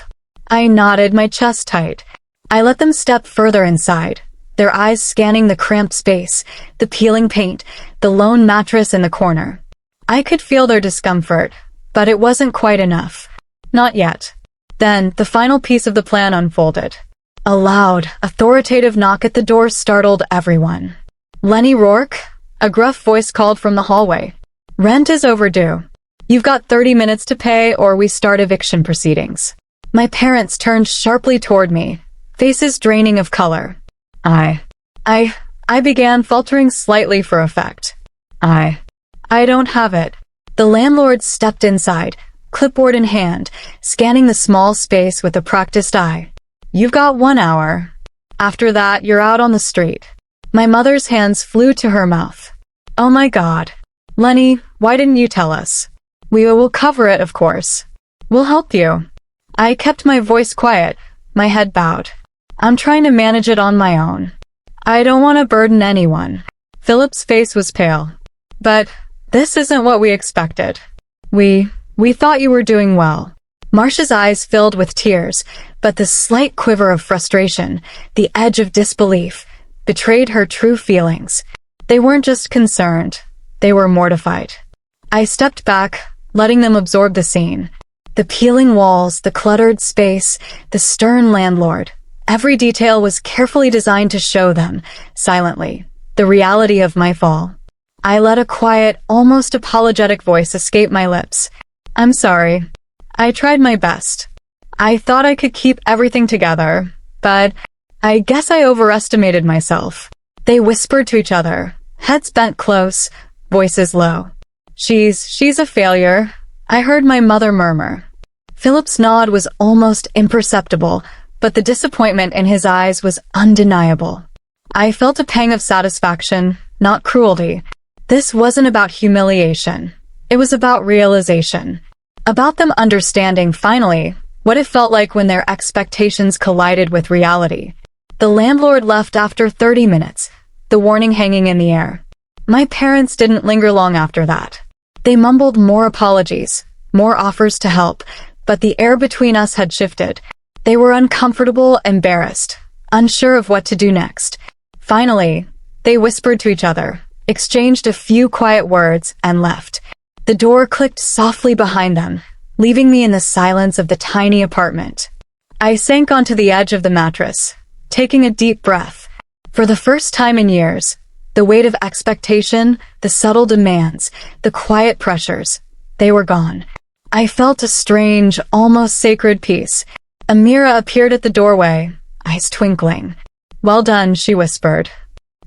I nodded, my chest tight. I let them step further inside, their eyes scanning the cramped space, the peeling paint, the lone mattress in the corner. I could feel their discomfort, but it wasn't quite enough. Not yet. Then, the final piece of the plan unfolded. A loud, authoritative knock at the door startled everyone. Leni Rourke? A gruff voice called from the hallway. Rent is overdue. You've got 30 minutes to pay or we start eviction proceedings. My parents turned sharply toward me, faces draining of color. I began faltering slightly for effect. I don't have it. The landlord stepped inside, clipboard in hand, scanning the small space with a practiced eye. You've got 1 hour. After that, you're out on the street. My mother's hands flew to her mouth. Oh my God. Leni, why didn't you tell us? We will cover it, of course. We'll help you. I kept my voice quiet, my head bowed. I'm trying to manage it on my own. I don't want to burden anyone. Philip's face was pale. But this isn't what we expected. We thought you were doing well. Marcia's eyes filled with tears, but the slight quiver of frustration, the edge of disbelief, betrayed her true feelings. They weren't just concerned. They were mortified. I stepped back, letting them absorb the scene. The peeling walls, the cluttered space, the stern landlord. Every detail was carefully designed to show them, silently, the reality of my fall. I let a quiet, almost apologetic voice escape my lips. I'm sorry. I tried my best. I thought I could keep everything together, but I guess I overestimated myself. They whispered to each other, heads bent close, voices low. She's a failure, I heard my mother murmur. Philip's nod was almost imperceptible, but the disappointment in his eyes was undeniable. I felt a pang of satisfaction, not cruelty. This wasn't about humiliation. It was about realization. About them understanding, finally, what it felt like when their expectations collided with reality. The landlord left after 30 minutes, the warning hanging in the air. My parents didn't linger long after that. They mumbled more apologies, more offers to help, but the air between us had shifted. They were uncomfortable, embarrassed, unsure of what to do next. Finally, they whispered to each other, exchanged a few quiet words, and left. The door clicked softly behind them, leaving me in the silence of the tiny apartment. I sank onto the edge of the mattress, taking a deep breath. For the first time in years, the weight of expectation, the subtle demands, the quiet pressures, they were gone. I felt a strange, almost sacred peace. Amira appeared at the doorway, eyes twinkling. Well done, she whispered.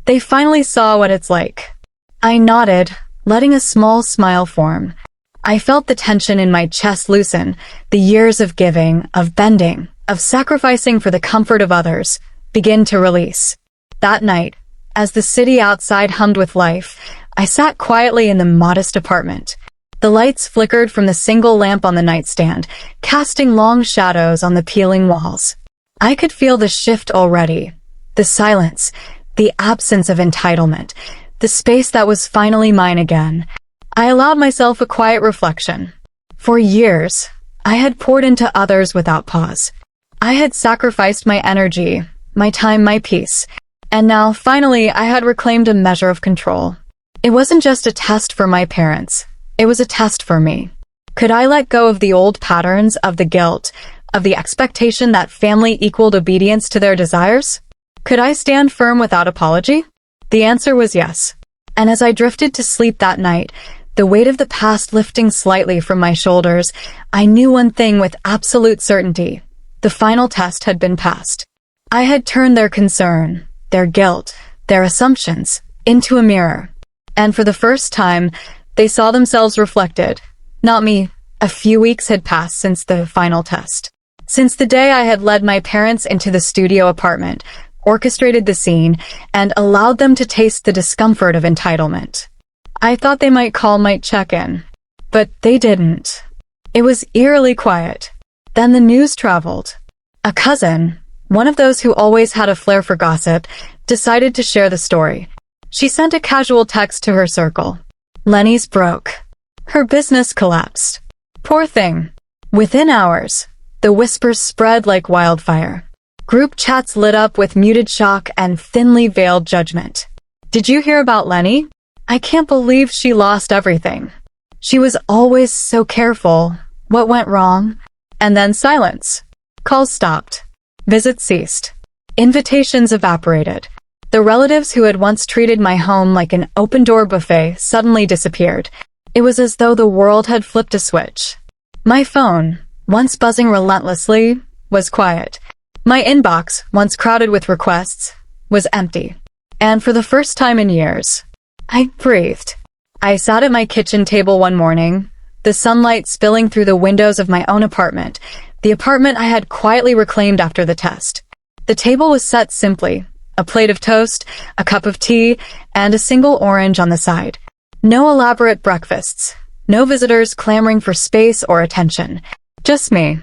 They finally saw what it's like. I nodded, letting a small smile form. I felt the tension in my chest loosen, the years of giving, of bending, of sacrificing for the comfort of others, begin to release. That night, as the city outside hummed with life, I sat quietly in the modest apartment. The lights flickered from the single lamp on the nightstand, casting long shadows on the peeling walls. I could feel the shift already. The silence, the absence of entitlement, the space that was finally mine again. I allowed myself a quiet reflection. For years, I had poured into others without pause. I had sacrificed my energy, my time, my peace. And now, finally, I had reclaimed a measure of control. It wasn't just a test for my parents. It was a test for me. Could I let go of the old patterns, of the guilt, of the expectation that family equaled obedience to their desires? Could I stand firm without apology? The answer was yes. And as I drifted to sleep that night, the weight of the past lifting slightly from my shoulders, I knew one thing with absolute certainty. The final test had been passed. I had turned their concern, their guilt, their assumptions, into a mirror. And for the first time, they saw themselves reflected. Not me. A few weeks had passed since the final test. Since the day I had led my parents into the studio apartment, orchestrated the scene, and allowed them to taste the discomfort of entitlement. I thought they might call, might check in. But they didn't. It was eerily quiet. Then the news traveled. A cousin, one of those who always had a flair for gossip, decided to share the story. She sent a casual text to her circle. Leni's broke. Her business collapsed. Poor thing. Within hours, the whispers spread like wildfire. Group chats lit up with muted shock and thinly veiled judgment. Did you hear about Leni? I can't believe she lost everything. She was always so careful. What went wrong? And then silence. Calls stopped. Visits ceased. Invitations evaporated. The relatives who had once treated my home like an open-door buffet suddenly disappeared. It was as though the world had flipped a switch. My phone, once buzzing relentlessly, was quiet. My inbox, once crowded with requests, was empty. And for the first time in years, I breathed. I sat at my kitchen table one morning, the sunlight spilling through the windows of my own apartment, the apartment I had quietly reclaimed after the test. The table was set simply, a plate of toast, a cup of tea, and a single orange on the side. No elaborate breakfasts, no visitors clamoring for space or attention. Just me.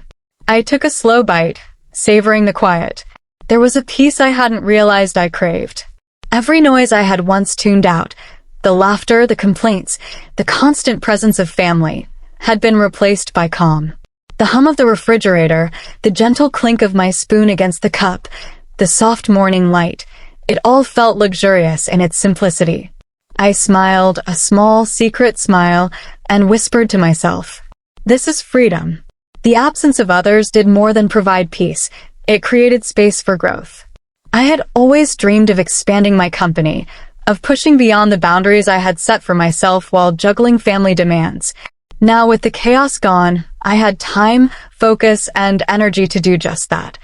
I took a slow bite, savoring the quiet. There was a peace I hadn't realized I craved. Every noise I had once tuned out, the laughter, the complaints, the constant presence of family, had been replaced by calm. The hum of the refrigerator, the gentle clink of my spoon against the cup, the soft morning light, it all felt luxurious in its simplicity. I smiled, a small, secret smile, and whispered to myself, "This is freedom." The absence of others did more than provide peace. It created space for growth. I had always dreamed of expanding my company, of pushing beyond the boundaries I had set for myself while juggling family demands. Now, with the chaos gone, I had time, focus, and energy to do just that.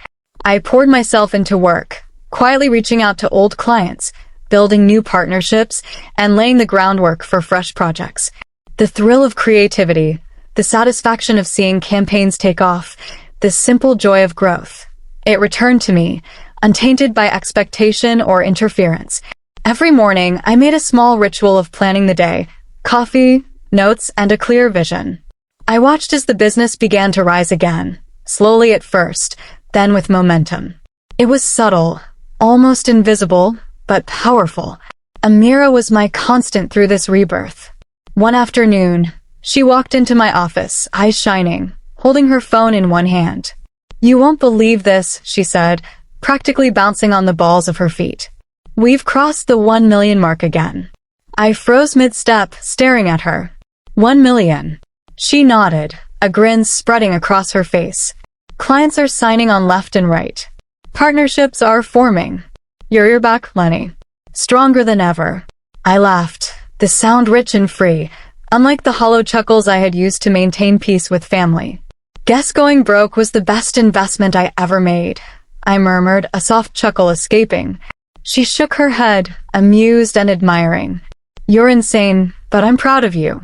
I poured myself into work, quietly reaching out to old clients, building new partnerships, and laying the groundwork for fresh projects. The thrill of creativity, the satisfaction of seeing campaigns take off, the simple joy of growth. It returned to me, untainted by expectation or interference. Every morning, I made a small ritual of planning the day, coffee, notes, and a clear vision. I watched as the business began to rise again, slowly at first, then with momentum. It was subtle, almost invisible, but powerful. Amira was my constant through this rebirth. One afternoon, she walked into my office, eyes shining, holding her phone in one hand. "You won't believe this," she said, practically bouncing on the balls of her feet. "We've crossed the 1 million mark again." I froze mid-step, staring at her. 1 million. She nodded, a grin spreading across her face. "Clients are signing on left and right. Partnerships are forming. You're back, Leni. Stronger than ever." I laughed, the sound rich and free, unlike the hollow chuckles I had used to maintain peace with family. "Guess going broke was the best investment I ever made," I murmured, a soft chuckle escaping. She shook her head, amused and admiring. "You're insane, but I'm proud of you."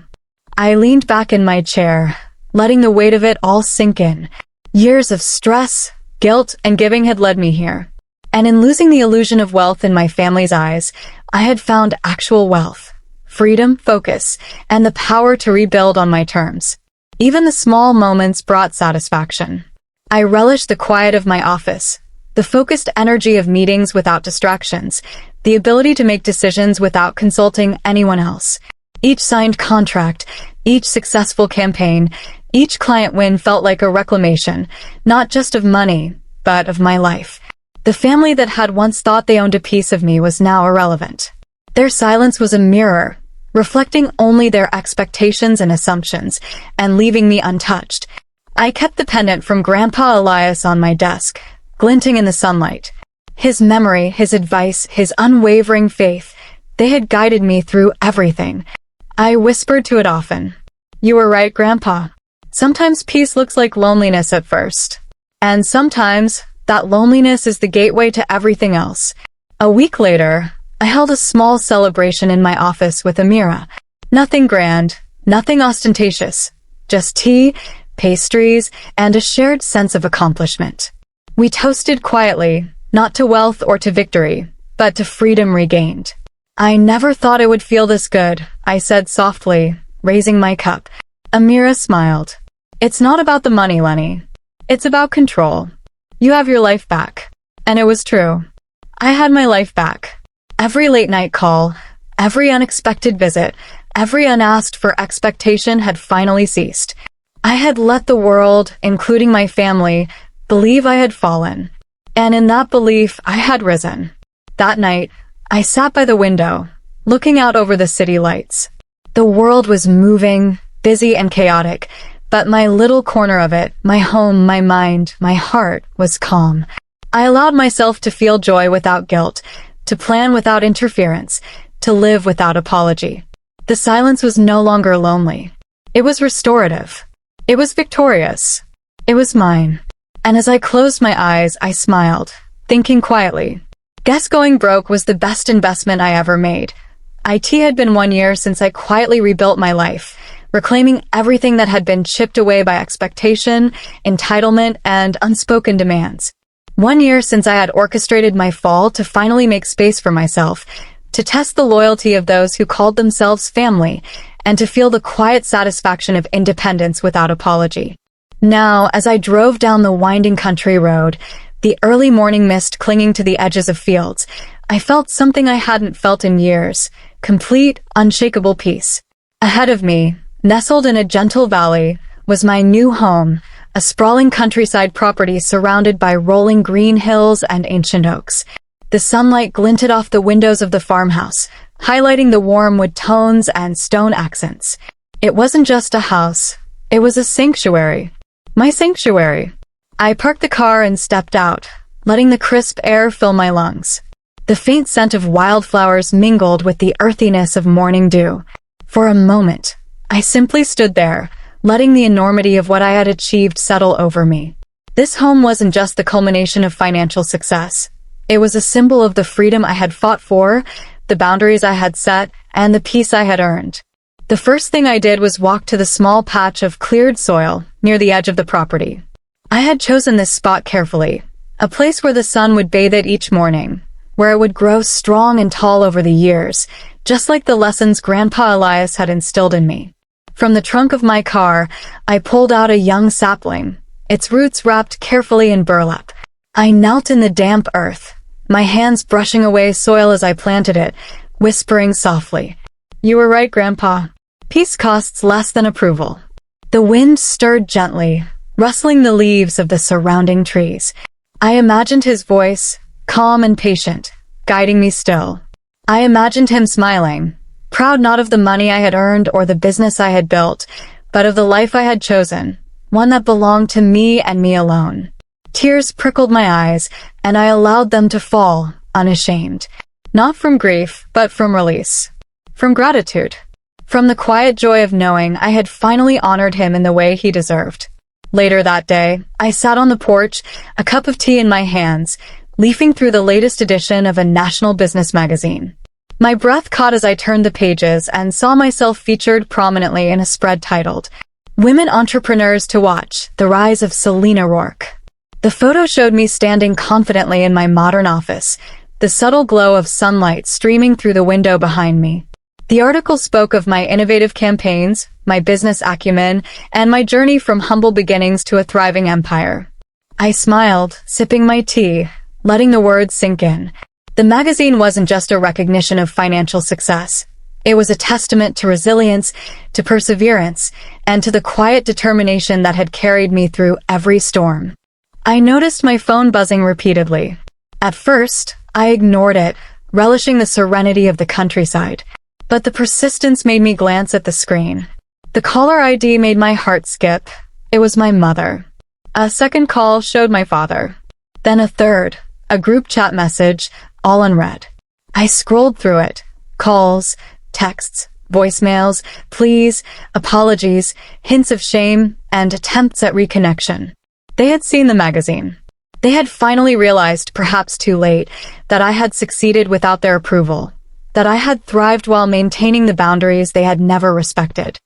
I leaned back in my chair, letting the weight of it all sink in. Years of stress, guilt, and giving had led me here. And in losing the illusion of wealth in my family's eyes, I had found actual wealth, freedom, focus, and the power to rebuild on my terms. Even the small moments brought satisfaction. I relished the quiet of my office, the focused energy of meetings without distractions, the ability to make decisions without consulting anyone else. Each signed contract, each successful campaign, each client win felt like a reclamation, not just of money, but of my life. The family that had once thought they owned a piece of me was now irrelevant. Their silence was a mirror, reflecting only their expectations and assumptions, and leaving me untouched. I kept the pendant from Grandpa Elias on my desk, glinting in the sunlight. His memory, his advice, his unwavering faith, they had guided me through everything. I whispered to it often. "You were right, Grandpa. Sometimes peace looks like loneliness at first. And sometimes that loneliness is the gateway to everything else." A week later, I held a small celebration in my office with Amira. Nothing grand, nothing ostentatious, just tea, pastries, and a shared sense of accomplishment. We toasted quietly, not to wealth or to victory, but to freedom regained. "I never thought it would feel this good," I said softly, raising my cup. Amira smiled. "It's not about the money, Leni. It's about control. You have your life back." And it was true. I had my life back. Every late-night call, every unexpected visit, every unasked for expectation had finally ceased. I had let the world, including my family, believe I had fallen. And in that belief, I had risen. That night, I sat by the window, looking out over the city lights. The world was moving, busy and chaotic, but my little corner of it, my home, my mind, my heart, was calm. I allowed myself to feel joy without guilt, to plan without interference, to live without apology. The silence was no longer lonely. It was restorative. It was victorious. It was mine. And as I closed my eyes, I smiled, thinking quietly. Guess going broke was the best investment I ever made. It had been 1 year since I quietly rebuilt my life, reclaiming everything that had been chipped away by expectation, entitlement, and unspoken demands. 1 year since I had orchestrated my fall to finally make space for myself, to test the loyalty of those who called themselves family, and to feel the quiet satisfaction of independence without apology. Now, as I drove down the winding country road, the early morning mist clinging to the edges of fields, I felt something I hadn't felt in years, complete, unshakable peace. Ahead of me, nestled in a gentle valley, was my new home, a sprawling countryside property surrounded by rolling green hills and ancient oaks. The sunlight glinted off the windows of the farmhouse, highlighting the warm wood tones and stone accents. It wasn't just a house, it was a sanctuary. My sanctuary. I parked the car and stepped out, letting the crisp air fill my lungs. The faint scent of wildflowers mingled with the earthiness of morning dew. For a moment, I simply stood there, letting the enormity of what I had achieved settle over me. This home wasn't just the culmination of financial success. It was a symbol of the freedom I had fought for, the boundaries I had set, and the peace I had earned. The first thing I did was walk to the small patch of cleared soil near the edge of the property. I had chosen this spot carefully, a place where the sun would bathe it each morning, where it would grow strong and tall over the years, just like the lessons Grandpa Elias had instilled in me. From the trunk of my car, I pulled out a young sapling, its roots wrapped carefully in burlap. I knelt in the damp earth, my hands brushing away soil as I planted it, whispering softly, "You were right, Grandpa. Peace costs less than approval." The wind stirred gently, rustling the leaves of the surrounding trees. I imagined his voice, calm and patient, guiding me still. I imagined him smiling, proud not of the money I had earned or the business I had built, but of the life I had chosen, one that belonged to me and me alone. Tears prickled my eyes, and I allowed them to fall, unashamed. Not from grief, but from release. From gratitude. From the quiet joy of knowing I had finally honored him in the way he deserved. Later that day, I sat on the porch, a cup of tea in my hands, leafing through the latest edition of a national business magazine. My breath caught as I turned the pages and saw myself featured prominently in a spread titled, "Women Entrepreneurs to Watch, The Rise of Selena Rourke." The photo showed me standing confidently in my modern office, the subtle glow of sunlight streaming through the window behind me. The article spoke of my innovative campaigns, my business acumen, and my journey from humble beginnings to a thriving empire. I smiled, sipping my tea, letting the words sink in. The magazine wasn't just a recognition of financial success. It was a testament to resilience, to perseverance, and to the quiet determination that had carried me through every storm. I noticed my phone buzzing repeatedly. At first, I ignored it, relishing the serenity of the countryside. But the persistence made me glance at the screen. The caller ID made my heart skip. It was my mother. A second call showed my father. Then a third, a group chat message, all unread. I scrolled through it. Calls, texts, voicemails, pleas, apologies, hints of shame, and attempts at reconnection. They had seen the magazine. They had finally realized, perhaps too late, that I had succeeded without their approval, that I had thrived while maintaining the boundaries they had never respected.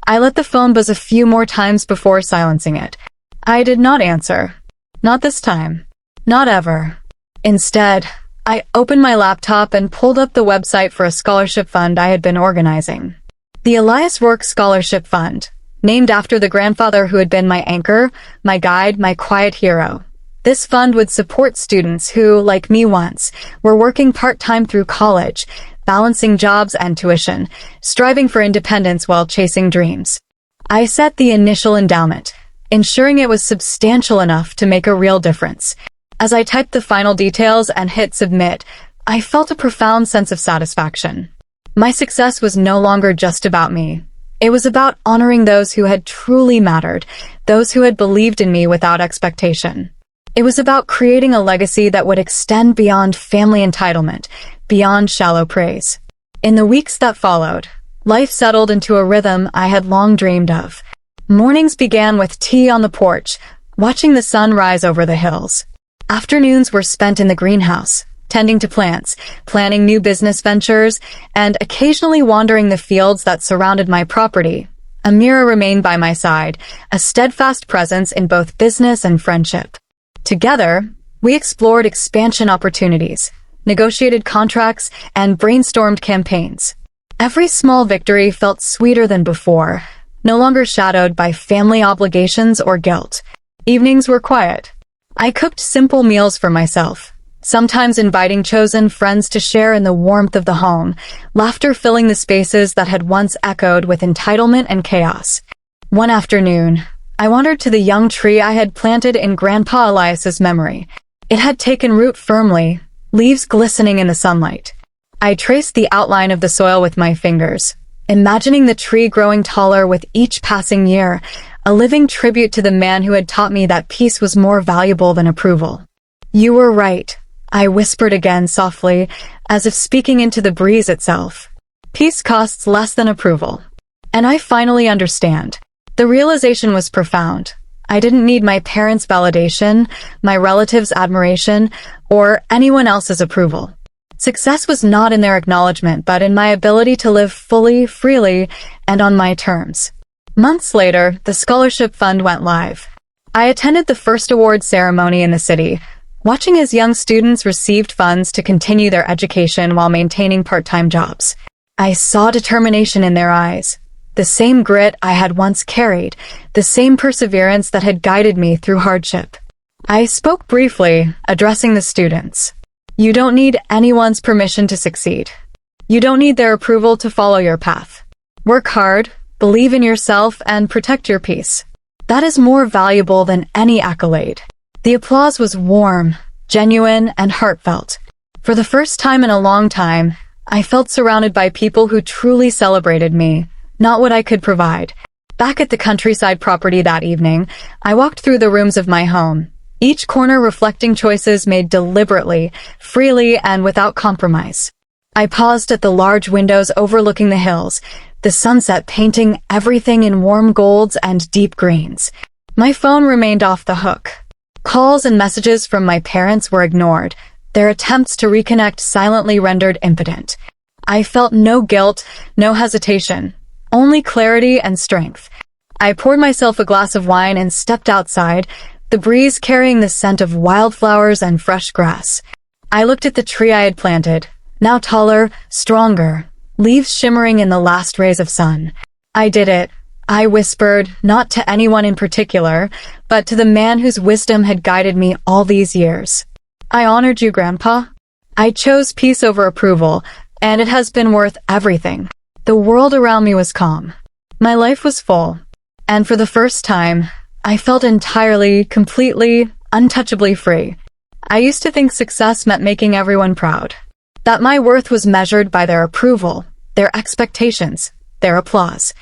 I let the phone buzz a few more times before silencing it. I did not answer. Not this time. Not ever. Instead, I opened my laptop and pulled up the website for a scholarship fund I had been organizing. The Elias Rourke Scholarship Fund, named after the grandfather who had been my anchor, my guide, my quiet hero. This fund would support students who, like me once, were working part-time through college, balancing jobs and tuition, striving for independence while chasing dreams. I set the initial endowment, ensuring it was substantial enough to make a real difference. As I typed the final details and hit submit, I felt a profound sense of satisfaction. My success was no longer just about me. It was about honoring those who had truly mattered, those who had believed in me without expectation. It was about creating a legacy that would extend beyond family entitlement, beyond shallow praise. In the weeks that followed, Life settled into a rhythm I had long dreamed of. Mornings began with tea on the porch, watching the sun rise over the hills. Afternoons were spent in the greenhouse, tending to plants, planning new business ventures, and occasionally wandering the fields that surrounded my property. Amira remained by my side, a steadfast presence in both business and friendship. Together, we explored expansion opportunities, negotiated contracts, and brainstormed campaigns. Every small victory felt sweeter than before, no longer shadowed by family obligations or guilt. Evenings were quiet. I cooked simple meals for myself, sometimes inviting chosen friends to share in the warmth of the home, laughter filling the spaces that had once echoed with entitlement and chaos. One afternoon, I wandered to the young tree I had planted in Grandpa Elias's memory. It had taken root firmly, leaves glistening in the sunlight. I traced the outline of the soil with my fingers, imagining the tree growing taller with each passing year, a living tribute to the man who had taught me that peace was more valuable than approval. "You were right," I whispered again softly, as if speaking into the breeze itself. "Peace costs less than approval. And I finally understand." The realization was profound. I didn't need my parents' validation, my relatives' admiration, or anyone else's approval. Success was not in their acknowledgement, but in my ability to live fully, freely, and on my terms. Months later, the scholarship fund went live. I attended the first award ceremony in the city, watching as young students received funds to continue their education while maintaining part-time jobs. I saw determination in their eyes, the same grit I had once carried, the same perseverance that had guided me through hardship. I spoke briefly, addressing the students. You don't need anyone's permission to succeed. You don't need their approval to follow your path. Work hard, believe in yourself, and protect your peace. That is more valuable than any accolade. The applause was warm, genuine, and heartfelt. For the first time in a long time, I felt surrounded by people who truly celebrated me, not what I could provide. Back at the countryside property that evening, I walked through the rooms of my home, each corner reflecting choices made deliberately, freely, and without compromise. I paused at the large windows overlooking the hills, the sunset painting everything in warm golds and deep greens. My phone remained off the hook. Calls and messages from my parents were ignored, their attempts to reconnect silently rendered impotent. I felt no guilt, no hesitation, only clarity and strength. I poured myself a glass of wine and stepped outside, the breeze carrying the scent of wildflowers and fresh grass. I looked at the tree I had planted, now taller, stronger, leaves shimmering in the last rays of sun. I did it, I whispered, not to anyone in particular, but to the man whose wisdom had guided me all these years. I honored you, Grandpa. I chose peace over approval, and it has been worth everything. The world around me was calm. My life was full, and for the first time, I felt entirely, completely, untouchably free. I used to think success meant making everyone proud, that my worth was measured by their approval, their expectations, their applause.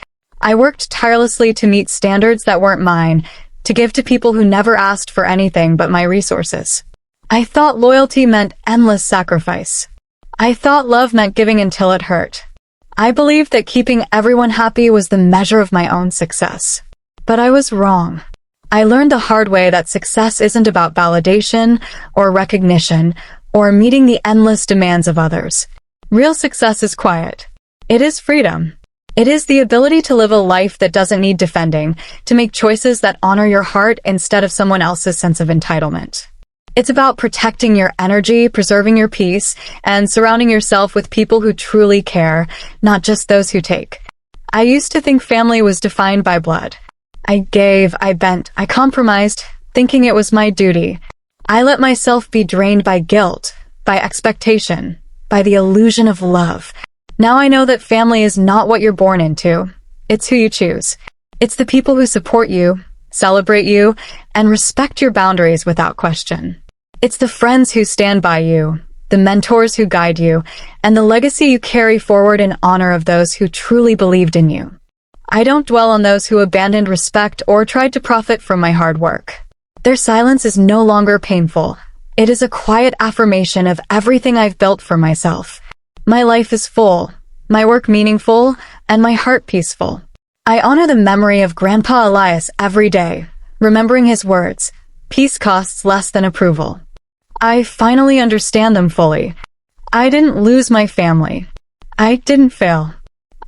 I worked tirelessly to meet standards that weren't mine, to give to people who never asked for anything but my resources. I thought loyalty meant endless sacrifice. I thought love meant giving until it hurt. I believed that keeping everyone happy was the measure of my own success. But I was wrong. I learned the hard way that success isn't about validation or recognition or meeting the endless demands of others. Real success is quiet. It is freedom. It is the ability to live a life that doesn't need defending, to make choices that honor your heart instead of someone else's sense of entitlement. It's about protecting your energy, preserving your peace, and surrounding yourself with people who truly care, not just those who take. I used to think family was defined by blood. I gave, I bent, I compromised, thinking it was my duty. I let myself be drained by guilt, by expectation, by the illusion of love. Now I know that family is not what you're born into. It's who you choose. It's the people who support you, celebrate you, and respect your boundaries without question. It's the friends who stand by you, the mentors who guide you, and the legacy you carry forward in honor of those who truly believed in you. I don't dwell on those who abandoned respect or tried to profit from my hard work. Their silence is no longer painful. It is a quiet affirmation of everything I've built for myself. My life is full, my work meaningful, and my heart peaceful. I honor the memory of Grandpa Elias every day, remembering his words, "Peace costs less than approval." I finally understand them fully. I didn't lose my family. I didn't fail.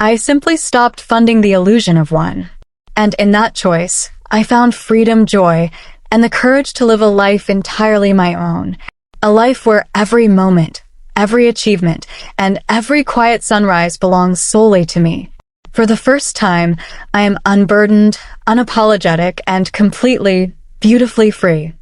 I simply stopped funding the illusion of one. And in that choice, I found freedom, joy, and the courage to live a life entirely my own. A life where every moment, every achievement, and every quiet sunrise belongs solely to me. For the first time, I am unburdened, unapologetic, and completely, beautifully free.